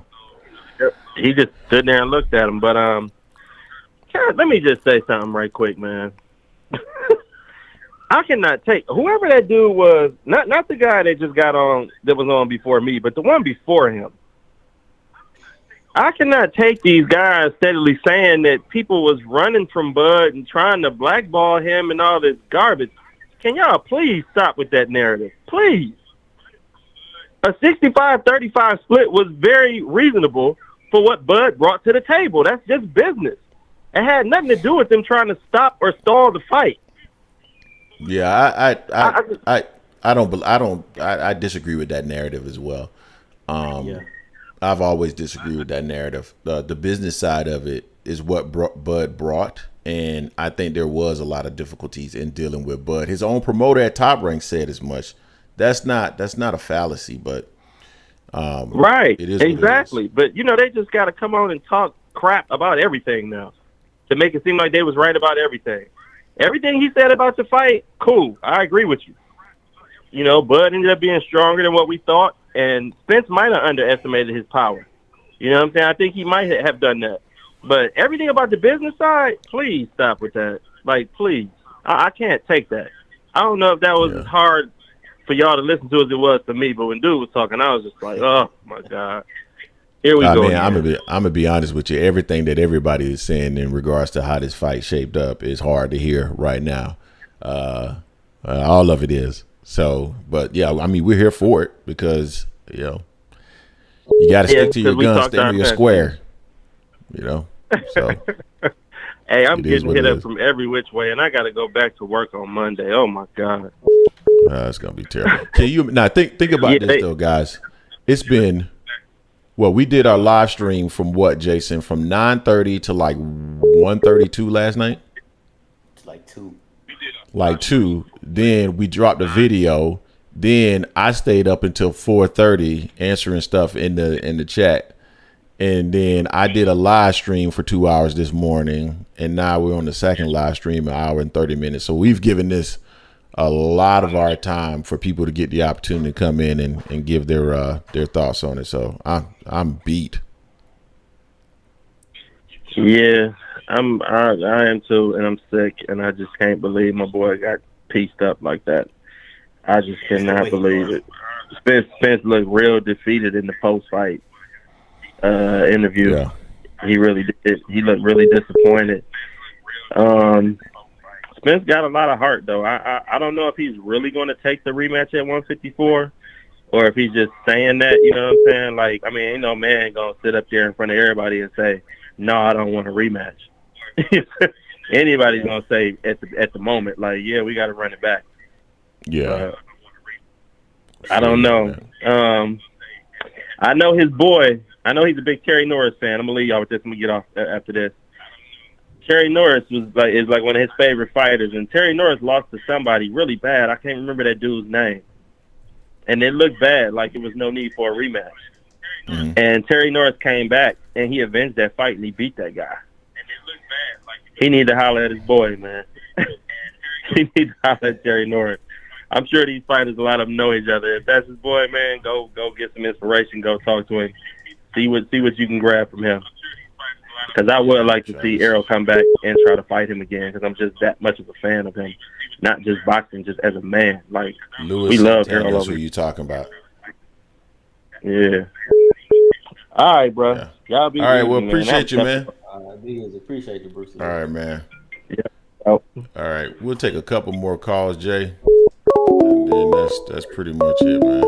S2: Yeah.
S9: He just stood there and looked at him. But let me just say something right quick, man. I cannot take whoever that dude was, not the guy that just got on, that was on before me, but the one before him. I cannot take these guys steadily saying that people was running from Bud and trying to blackball him and all this garbage. Can y'all please stop with that narrative? Please. A 65-35 split was very reasonable for what Bud brought to the table. That's just business. It had nothing to do with them trying to stop or stall the fight.
S2: Yeah, I disagree with that narrative as well. I've always disagreed with that narrative. The business side of it is what Bud brought, and I think there was a lot of difficulties in dealing with Bud. His own promoter at Top Rank said as much. That's not a fallacy, but
S9: right, it is exactly. But they just got to come on and talk crap about everything now to make it seem like they was right about everything. Everything he said about the fight, cool. I agree with you. Bud ended up being stronger than what we thought. And Spence might have underestimated his power. You know what I'm saying? I think he might have done that. But everything about the business side, please stop with that. Like, please. I can't take that. I don't know if that was as hard for y'all to listen to as it was for me, but when dude was talking, I was just like, oh, my God. Here we go.
S2: Man, I'm gonna be honest with you. Everything that everybody is saying in regards to how this fight shaped up is hard to hear right now. All of it is. So, but yeah, I mean, we're here for it because, You got to stick to your
S9: because we
S2: guns,
S9: talked
S2: stay
S9: our
S2: in your
S9: mess.
S2: square. You know, so
S9: Hey, I'm
S2: It is
S9: getting
S2: what
S9: hit
S2: it
S9: up
S2: is.
S9: from every which way, and I got to go back to work on Monday. Oh my God.
S2: it's gonna be terrible. Can you now think about
S9: Yeah,
S2: this though, guys? It's been we did our live stream from what, Jason, from 9:30 to like 1:32 last night.
S3: It's like 2.
S2: Like 2. Then we dropped a video. Then I stayed up until 4:30 answering stuff in the chat. And then I did a live stream for 2 hours this morning, and now we're on the second live stream, an hour and 30 minutes. So we've given this a lot of our time for people to get the opportunity to come in and give their thoughts on it. So I'm beat.
S9: Yeah, I am too, and I'm sick, and I just can't believe my boy got pieced up like that. I just cannot believe it. Spence looked real defeated in the post-fight interview.
S2: Yeah.
S9: He really did. He looked really disappointed. Spence got a lot of heart, though. I don't know if he's really going to take the rematch at 154 or if he's just saying that, you know what I'm saying? Like, I mean, ain't no man going to sit up there in front of everybody and say, no, I don't want a rematch. Anybody's going to say at the moment, like, yeah, we got to run it back.
S2: Yeah.
S9: I don't know. I know his boy. I know he's a big Terry Norris fan. I'm going to leave y'all with this. I'm going to get off after this. Terry Norris is like one of his favorite fighters, and Terry Norris lost to somebody really bad. I can't remember that dude's name. And it looked bad, like it was no need for a rematch. Mm-hmm. And Terry Norris came back, and he avenged that fight, and he beat that guy. He need to holler at his boy, man. He need to holler at Terry Norris. I'm sure these fighters, a lot of them know each other. If that's his boy, man, go get some inspiration. Go talk to him. See what you can grab from him. Because I would like to see Errol come back and try to fight him again. Because I'm just that much of a fan of him, not just boxing, just as a man. Like we love Errol.
S2: That's who you talking about?
S9: Yeah. All right, bro.
S2: Yeah.
S9: Y'all be
S2: all right.
S9: easy,
S2: Well,
S9: man.
S2: appreciate you, man.
S3: Appreciate you, Bruce.
S2: All right, man.
S9: Yeah. Oh.
S2: All right, we'll take a couple more calls, Jay, and then that's pretty much it, man.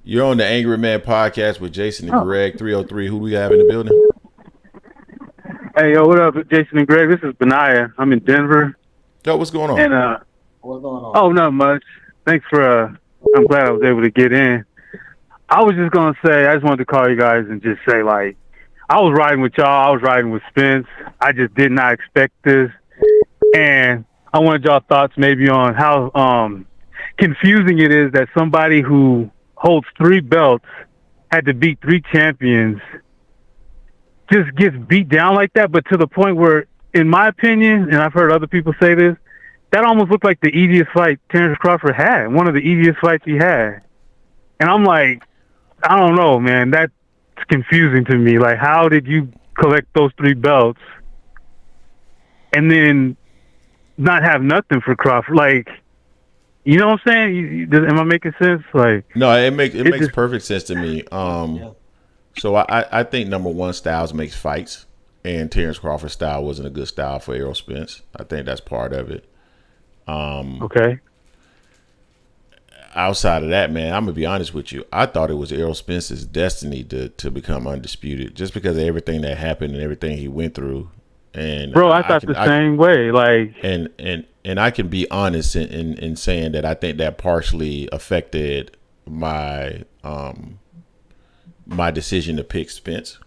S2: You're on the Angry Man podcast with Jason and Greg. 303. Who do we have in the building?
S10: Hey, yo, what up, Jason and Greg? This is Benaiah. I'm in Denver.
S2: Yo, what's going on?
S10: And
S3: what's going on?
S10: Oh, not much. Thanks for. I'm glad I was able to get in. I was just gonna say, I just wanted to call you guys and just say, like, I was riding with y'all. I was riding with Spence. I just did not expect this, and I wanted y'all thoughts maybe on how confusing it is that somebody who holds 3 belts, had to beat 3 champions, just gets beat down like that, but to the point where, in my opinion, and I've heard other people say this, that almost looked like the easiest fight Terence Crawford had, one of the easiest fights he had. And I'm like, I don't know, man, that's confusing to me. Like, how did you collect those 3 belts and then not have nothing for Crawford? Like, you know what I'm saying? Am I making sense? Like,
S2: no, it makes perfect sense to me. So I think number one, styles makes fights, and Terence Crawford's style wasn't a good style for Errol Spence. I think that's part of it.
S10: Okay.
S2: Outside of that, man, I'm gonna be honest with you. I thought it was Errol Spence's destiny to become undisputed, just because of everything that happened and everything he went through. And
S10: bro, I thought the same way. Like,
S2: and I can be honest in saying that I think that partially affected my my decision to pick Spence.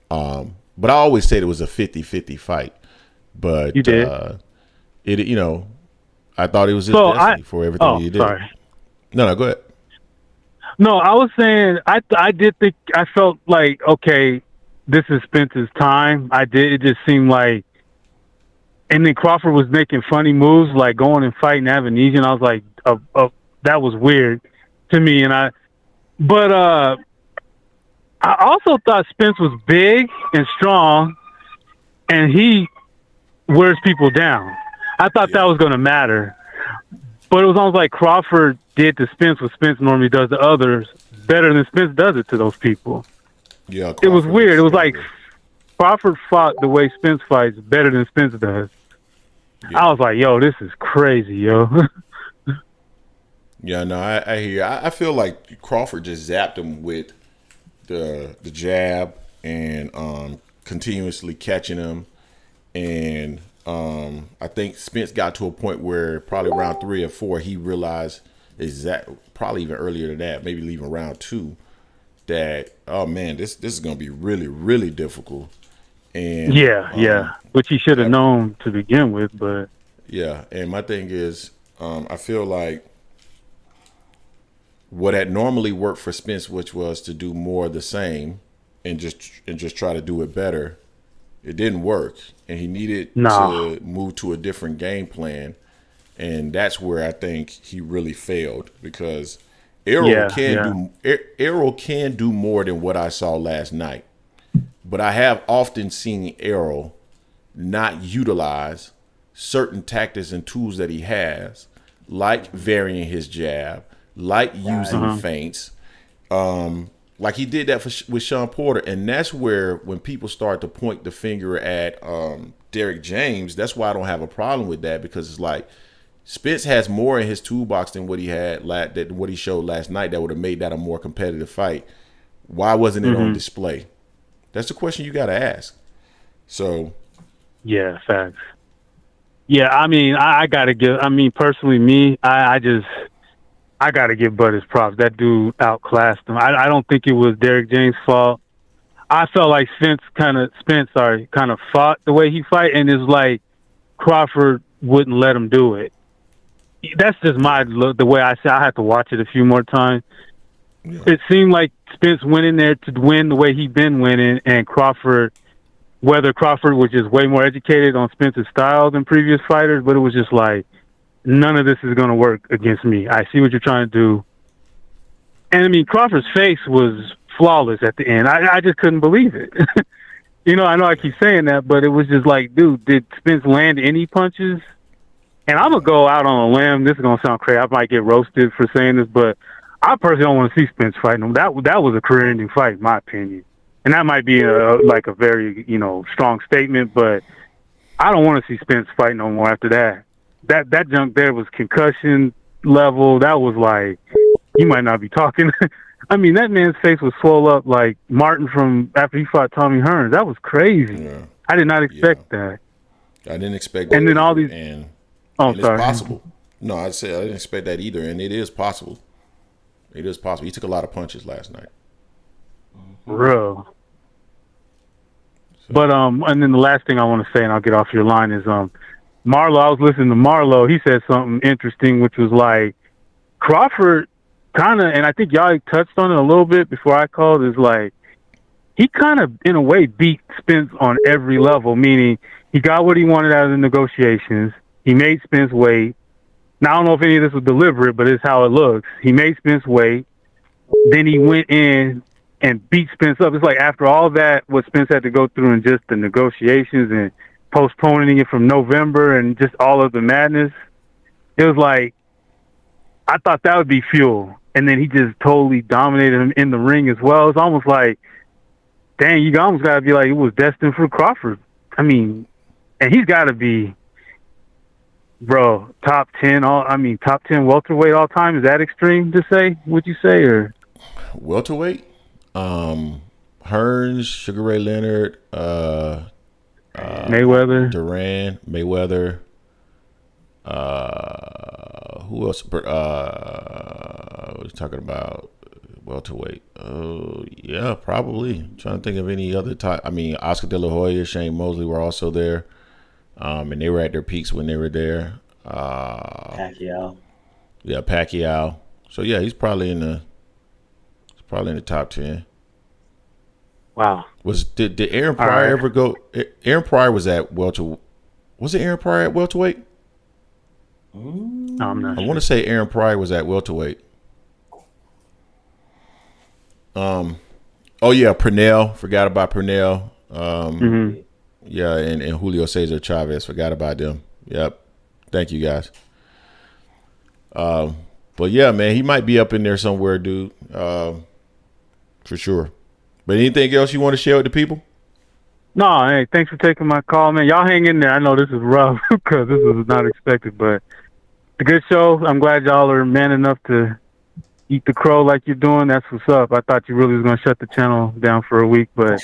S2: But I always said it was a 50-50 fight. But
S10: you did.
S2: I thought it was his destiny for everything he did.
S10: Sorry.
S2: No, go ahead.
S10: No, I was saying I did think, I felt like, okay, this is Spence's time. I did. It just seemed like, and then Crawford was making funny moves, like going and fighting Avanesian. I was like, that was weird to me. But I also thought Spence was big and strong, and he wears people down. I thought that was going to matter. But it was almost like Crawford did to Spence what Spence normally does to others better than Spence does it to those people.
S2: Yeah,
S10: it was weird. It was like Crawford fought the way Spence fights better than Spence does. Yeah. I was like, yo, this is crazy, yo.
S2: Yeah, no, I hear you. I feel like Crawford just zapped him with the jab and continuously catching him. And I think Spence got to a point where probably round 3 or 4, he realized probably even earlier than that, maybe even round 2, that, oh man, this is going to be really, really difficult. And
S10: which he should have known to begin with, but
S2: yeah. And my thing is, I feel like what had normally worked for Spence, which was to do more of the same and just try to do it better, it didn't work, and he needed to move to a different game plan, and that's where I think he really failed, because Errol can do more than what I saw last night, but I have often seen Errol not utilize certain tactics and tools that he has, like varying his jab, like using feints, like he did that with Sean Porter. And that's where, when people start to point the finger at Derrick James, that's why I don't have a problem with that, because it's like Spence has more in his toolbox than what he had what he showed last night that would have made that a more competitive fight. Why wasn't it on display? That's the question you got to ask. So,
S10: yeah, facts. Yeah, I mean, I gotta give. I mean, personally, me, I gotta give Bud his props. That dude outclassed him. I don't think it was Derrick James' fault. I felt like Spence kind of fought the way he fight, and it's like Crawford wouldn't let him do it. That's just the way I say. I have to watch it a few more times. Yeah. It seemed like Spence went in there to win the way he'd been winning, and Crawford, whether Crawford was just way more educated on Spence's style than previous fighters, but it was just like, none of this is going to work against me. I see what you're trying to do. And, I mean, Crawford's face was flawless at the end. I just couldn't believe it. I know I keep saying that, but it was just like, dude, did Spence land any punches? And I'm going to go out on a limb. This is going to sound crazy. I might get roasted for saying this, but I personally don't want to see Spence fighting him. That was a career-ending fight, in my opinion. And that might be a very, strong statement, but I don't want to see Spence fight no more after that. That junk there was concussion level. That was like, you might not be talking. I mean, that man's face was swole up like Martin from after he fought Tommy Hearns. That was crazy. Yeah. I did not expect that.
S2: I didn't expect that.
S10: And then all these...
S2: And
S10: sorry.
S2: It's possible. No, I said I didn't expect that either, and it is possible. It is possible. He took a lot of punches last night.
S10: Bro. So. But, and then the last thing I want to say, and I'll get off your line, is Marlo. I was listening to Marlo. He said something interesting, which was like, Crawford kind of, and I think y'all touched on it a little bit before I called, is like, he kind of, in a way, beat Spence on every level, meaning he got what he wanted out of the negotiations. He made Spence wait. Now, I don't know if any of this was deliberate, but it's how it looks. He made Spence wait. Then he went in and beat Spence up. It's like after all that, what Spence had to go through and just the negotiations and postponing it from November and just all of the madness, it was like, I thought that would be fuel. And then he just totally dominated him in the ring as well. It's almost like, dang, you almost got to be like, it was destined for Crawford. I mean, and he's got to be, bro, top 10 welterweight all time. Is that extreme to say? Would you say, or
S2: welterweight? Hearns, Sugar Ray Leonard,
S10: Mayweather,
S2: Duran, Mayweather. Who else? What are you talking about? Welterweight. Oh, yeah, probably. I'm trying to think of any other type. I mean, Oscar De La Hoya, Shane Mosley were also there. And they were at their peaks when they were there.
S3: Pacquiao.
S2: Yeah, Pacquiao. So yeah, he's probably in the top 10.
S10: Wow.
S2: Did Aaron Pryor ever go? Aaron Pryor was at welterweight. Was it Aaron Pryor at welterweight?
S10: No, I'm not.
S2: I want to say Aaron Pryor was at welterweight. Oh yeah, Pernell. Forgot about Pernell. Yeah, and Julio Cesar Chavez. Forgot about them. Yep. Thank you, guys. But yeah, man, he might be up in there somewhere, dude. For sure. But anything else you want to share with the people?
S10: No, hey, thanks for taking my call, man. Y'all hang in there. I know this is rough because this was not expected, but a good show. I'm glad y'all are man enough to eat the crow like you're doing. That's what's up. I thought you really was gonna shut the channel down for a week, but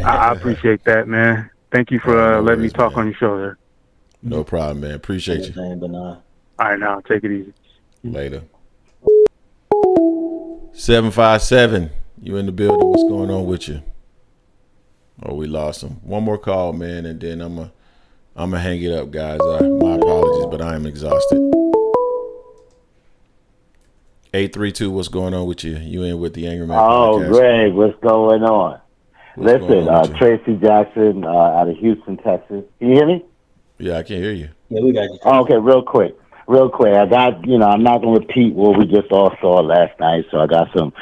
S10: I appreciate that, man. Thank you for
S2: no
S10: letting me
S2: worries,
S10: talk
S2: man.
S10: on your show there.
S2: No problem, man. Appreciate you.
S10: All right, now take it easy.
S2: Later. 757, you in the building? What's going on with you? Oh, we lost him. One more call, man, and then I'm gonna hang it up, guys. My apologies, but I am exhausted. 832, what's going on with you? You in with the Angry Man podcast?
S11: Greg, what's going on?
S2: What's going on with you?
S11: Tracy Jackson out of Houston, Texas. Can you hear me?
S2: Yeah, I can hear you.
S3: Yeah, we got you.
S11: Okay, real quick. I got, I'm not going to repeat what we just all saw last night, so I got some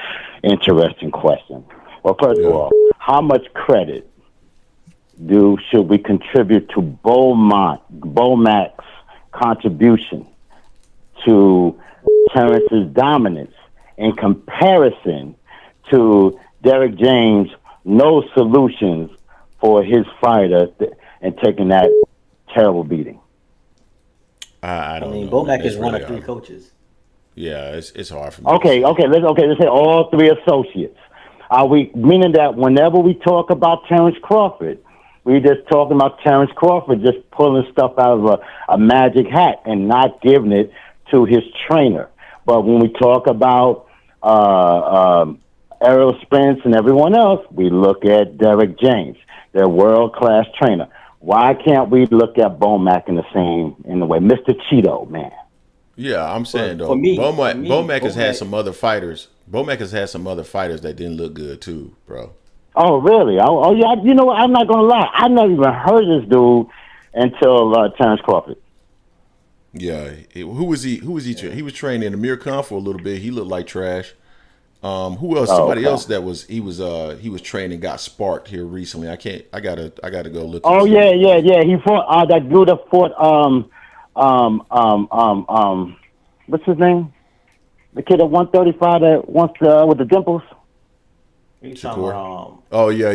S11: interesting questions. Well, first of all, how much credit should we contribute to Bomac's contribution to Terence's dominance in comparison to Derek James' no solutions for his fighter and taking that terrible beating?
S2: I don't know.
S3: Bomac is one of three coaches.
S2: Yeah, it's hard for me.
S11: Okay, let's say all three associates. Are we meaning that whenever we talk about Terence Crawford, we just talking about Terence Crawford just pulling stuff out of a magic hat and not giving it to his trainer? But when we talk about Errol Spence and everyone else, we look at Derek James, their world-class trainer. Why can't we look at Bomac in the way? Mr. Cheeto, man.
S2: Yeah, I'm saying though, Bomac has had some other fighters. Bomac has had some other fighters that didn't look good too, bro.
S11: Oh, really? Oh, yeah. You know what? I'm not gonna lie. I never even heard this dude until Terence Crawford.
S2: Yeah, who was he? He was training in Amir Khan for a little bit. He looked like trash. Who else? Somebody else that he was training got sparked here recently. I gotta go look.
S11: Oh yeah. He fought that dude that fought what's his name? The kid at 135 that wants with the dimples.
S2: Shakur. Oh yeah.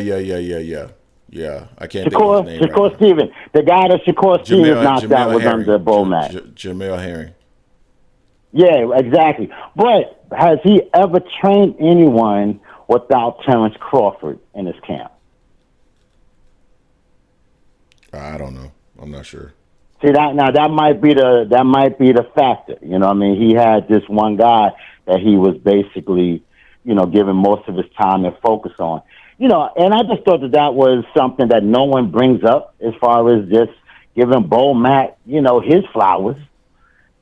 S2: I can't think of his name.
S11: Shakur
S2: right
S11: Stevens. The guy that Shakur Stevens knocked out was under Bomac.
S2: Jamel Herring.
S11: Yeah, exactly. But has he ever trained anyone without Terence Crawford in his camp?
S2: I don't know. I'm not sure.
S11: See that might be the factor. You know what I mean? He had this one guy that he was basically, giving most of his time and focus on. And I just thought that was something that no one brings up as far as just giving Bomac, his flowers.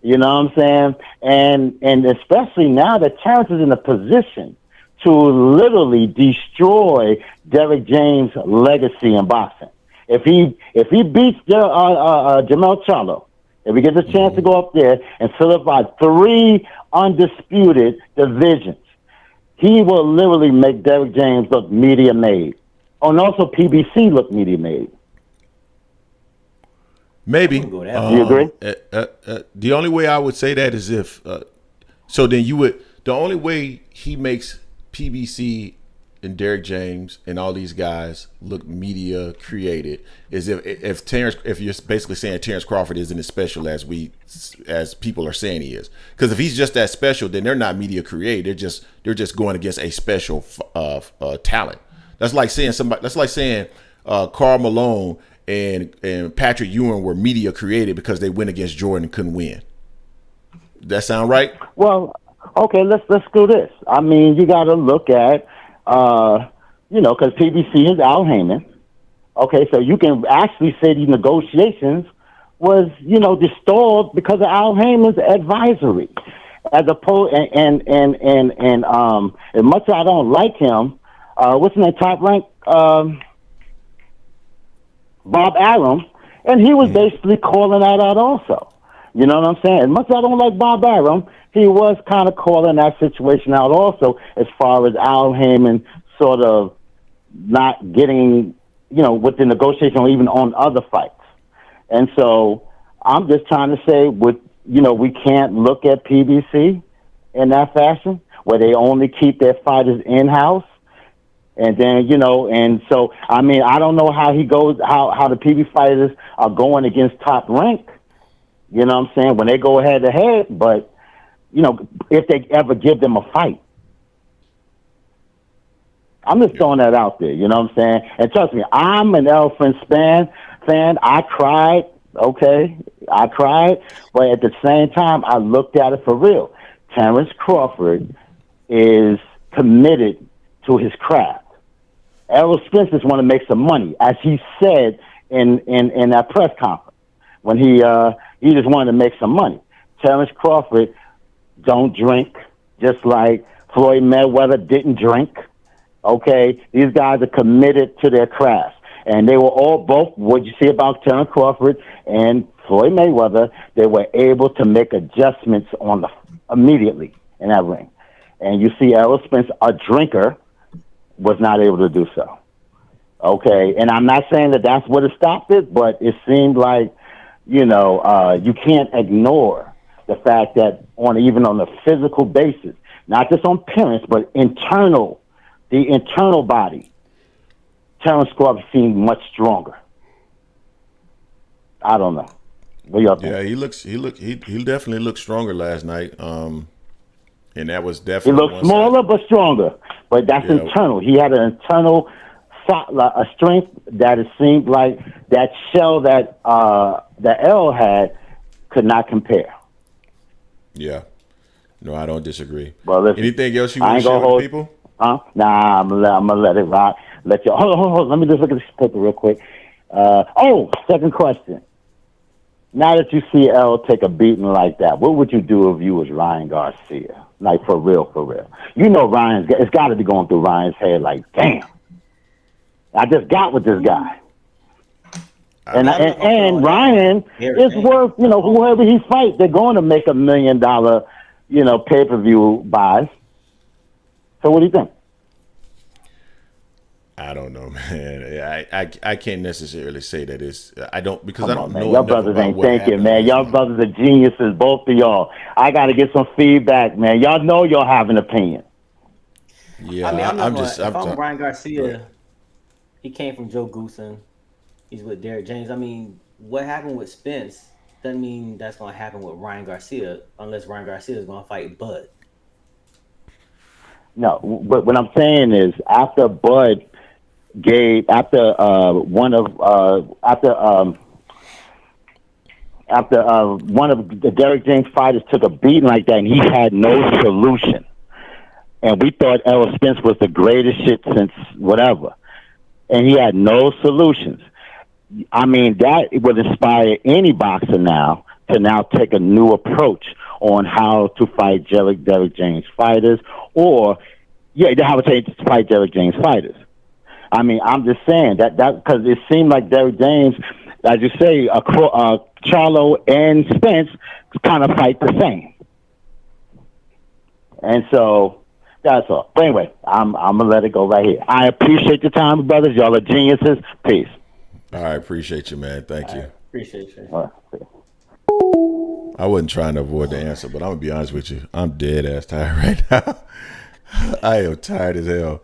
S11: You know what I'm saying? And especially now that Terence is in a position to literally destroy Derek James' legacy in boxing. If he beats Jamel Charlo, if he gets a chance to go up there and solidify 3 undisputed divisions, he will literally make Derek James look media made. And also PBC look media made.
S2: Maybe.
S11: Do you agree?
S2: The only way I would say that is if so then you would, the only way he makes PBC and Derek James and all these guys look media created is if you're basically saying Terence Crawford isn't as special as people are saying he is. Because if he's just that special, then they're not media created. They're just going against a special talent. That's like saying Karl Malone and Patrick Ewing were media created because they went against Jordan and couldn't win. That sound right?
S11: Well, okay, let's do this. I mean, you got to look at because PBC is Al Heyman. Okay, so you can actually say these negotiations was, stalled because of Al Heyman's advisory. As opposed, and as much as I don't like him, what's his name, Top Rank, Bob Arum, and he was basically calling that out also. You know what I'm saying? As much as I don't like Bob Arum, he was kind of calling that situation out also as far as Al Heyman sort of not getting, with the negotiation or even on other fights. And so I'm just trying to say we can't look at PBC in that fashion where they only keep their fighters in-house. And then, and so, I mean, I don't know how he goes, how the PB fighters are going against Top Rank, You know what I'm saying? When they go head to head, but if they ever give them a fight. I'm just throwing that out there, you know what I'm saying? And trust me, I'm an Errol Spence fan. I cried, okay? I cried, but at the same time, I looked at it for real. Terence Crawford is committed to his craft. Errol Spence just want to make some money, as he said in that press conference when he just wanted to make some money. Terence Crawford don't drink, just like Floyd Mayweather didn't drink. Okay, these guys are committed to their craft, and they were all both. What you see about Terence Crawford and Floyd Mayweather, they were able to make adjustments immediately in that ring. And you see Errol Spence, a drinker, was not able to do so. Okay, and I'm not saying that that's what it stopped it, but it seemed like you can't ignore the fact that even on a physical basis, not just on appearance, but the internal body, Terence Crawford seemed much stronger. I don't know. What y'all think?
S2: Yeah, he definitely looked stronger last night. And that was definitely
S11: he looked smaller but stronger. But that's internal. He had an internal a strength that it seemed like that shell that Errol had could not compare.
S2: Yeah. No, I don't disagree.
S11: Well, listen,
S2: anything else you want to share with people?
S11: Nah, I'm gonna let it rock. Let you hold. Let me just look at this paper real quick. Second question. Now that you see Errol take a beating like that, what would you do if you was Ryan Garcia? Like for real, for real. You know it's got to be going through Ryan's head. Like, damn, I just got with this guy. And Ryan is worth, whoever he fights, they're going to make $1 million, pay-per-view buys. So what do you think?
S2: I don't know, man. I can't necessarily say that it's. I don't because
S11: Come
S2: I don't
S11: on,
S2: know.
S11: Man. Y'all brothers ain't thinking, man. Y'all brothers are geniuses, both of y'all. I got to get some feedback, man. Y'all know y'all have an opinion.
S2: Yeah,
S3: I mean,
S2: I'm
S3: Ryan Garcia, he came from Joe Goosen. He's with Derek James. I mean, what happened with Spence doesn't mean that's going to happen with Ryan Garcia unless Ryan Garcia is going to fight Bud.
S11: No, but what I'm saying is after Bud after one of the Derek James fighters took a beating like that and he had no solution. And we thought Errol Spence was the greatest shit since whatever. And he had no solutions. I mean, that would inspire any boxer now to take a new approach on how to fight Derek James fighters, or how to fight Derek James fighters. I mean, I'm just saying that because it seemed like Derek James, as you say, Charlo and Spence kind of fight the same, and so that's all. But anyway, I'm gonna let it go right here. I appreciate your time, brothers. Y'all are geniuses. Peace.
S2: All right, appreciate you, man. Thank you.
S3: Appreciate you.
S2: I wasn't trying to avoid the answer, but I'm gonna be honest with you. I'm dead ass tired right now. I am tired as hell.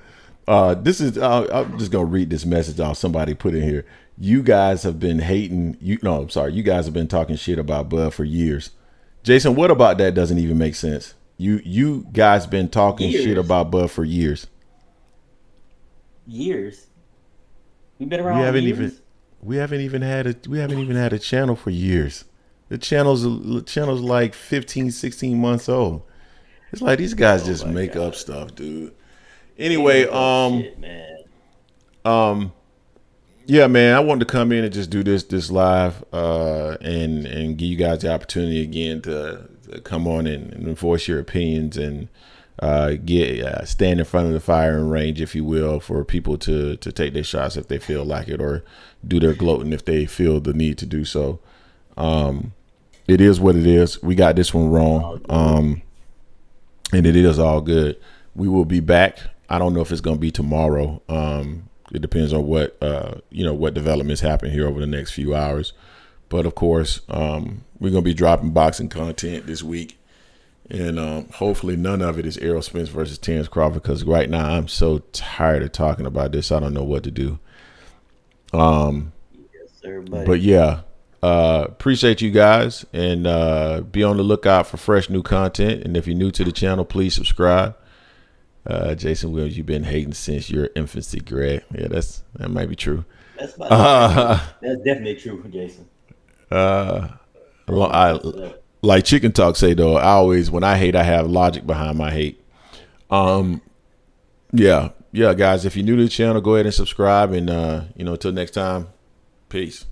S2: I'm just gonna read this message somebody put in here. You guys have been hating. You guys have been talking shit about Bud for years. Jason, what about that doesn't even make sense? You guys been talking shit about Bud for years.
S3: Years. We've been around.
S2: We haven't even had a channel for years. The channel's like 15, 16 months old. It's like these guys just make up stuff, dude. Anyway,
S3: shit, man.
S2: Yeah, man, I wanted to come in and just do this live and give you guys the opportunity again to come on and voice your opinions and stand in front of the firing range, if you will, for people to take their shots if they feel like it, or do their gloating if they feel the need to do so. It is what it is. We got this one wrong, and it is all good. We will be back. I don't know if it's going to be tomorrow. It depends on what developments happen here over the next few hours. But of course, we're going to be dropping boxing content this week. And hopefully none of it is Errol Spence versus Terence Crawford, because right now I'm so tired of talking about this. I don't know what to do.
S3: Yes, sir, buddy.
S2: But yeah, Appreciate you guys, and be on the lookout for fresh new content. And if you're new to the channel, please subscribe. Jason Williams, you've been hating since your infancy, Greg. Yeah, that might be true.
S3: That's definitely true for Jason.
S2: Like Chicken Talk say though, when I hate, I have logic behind my hate. Yeah, guys. If you're new to the channel, go ahead and subscribe, and until next time, peace.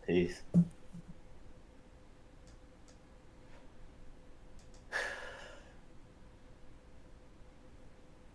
S3: Peace.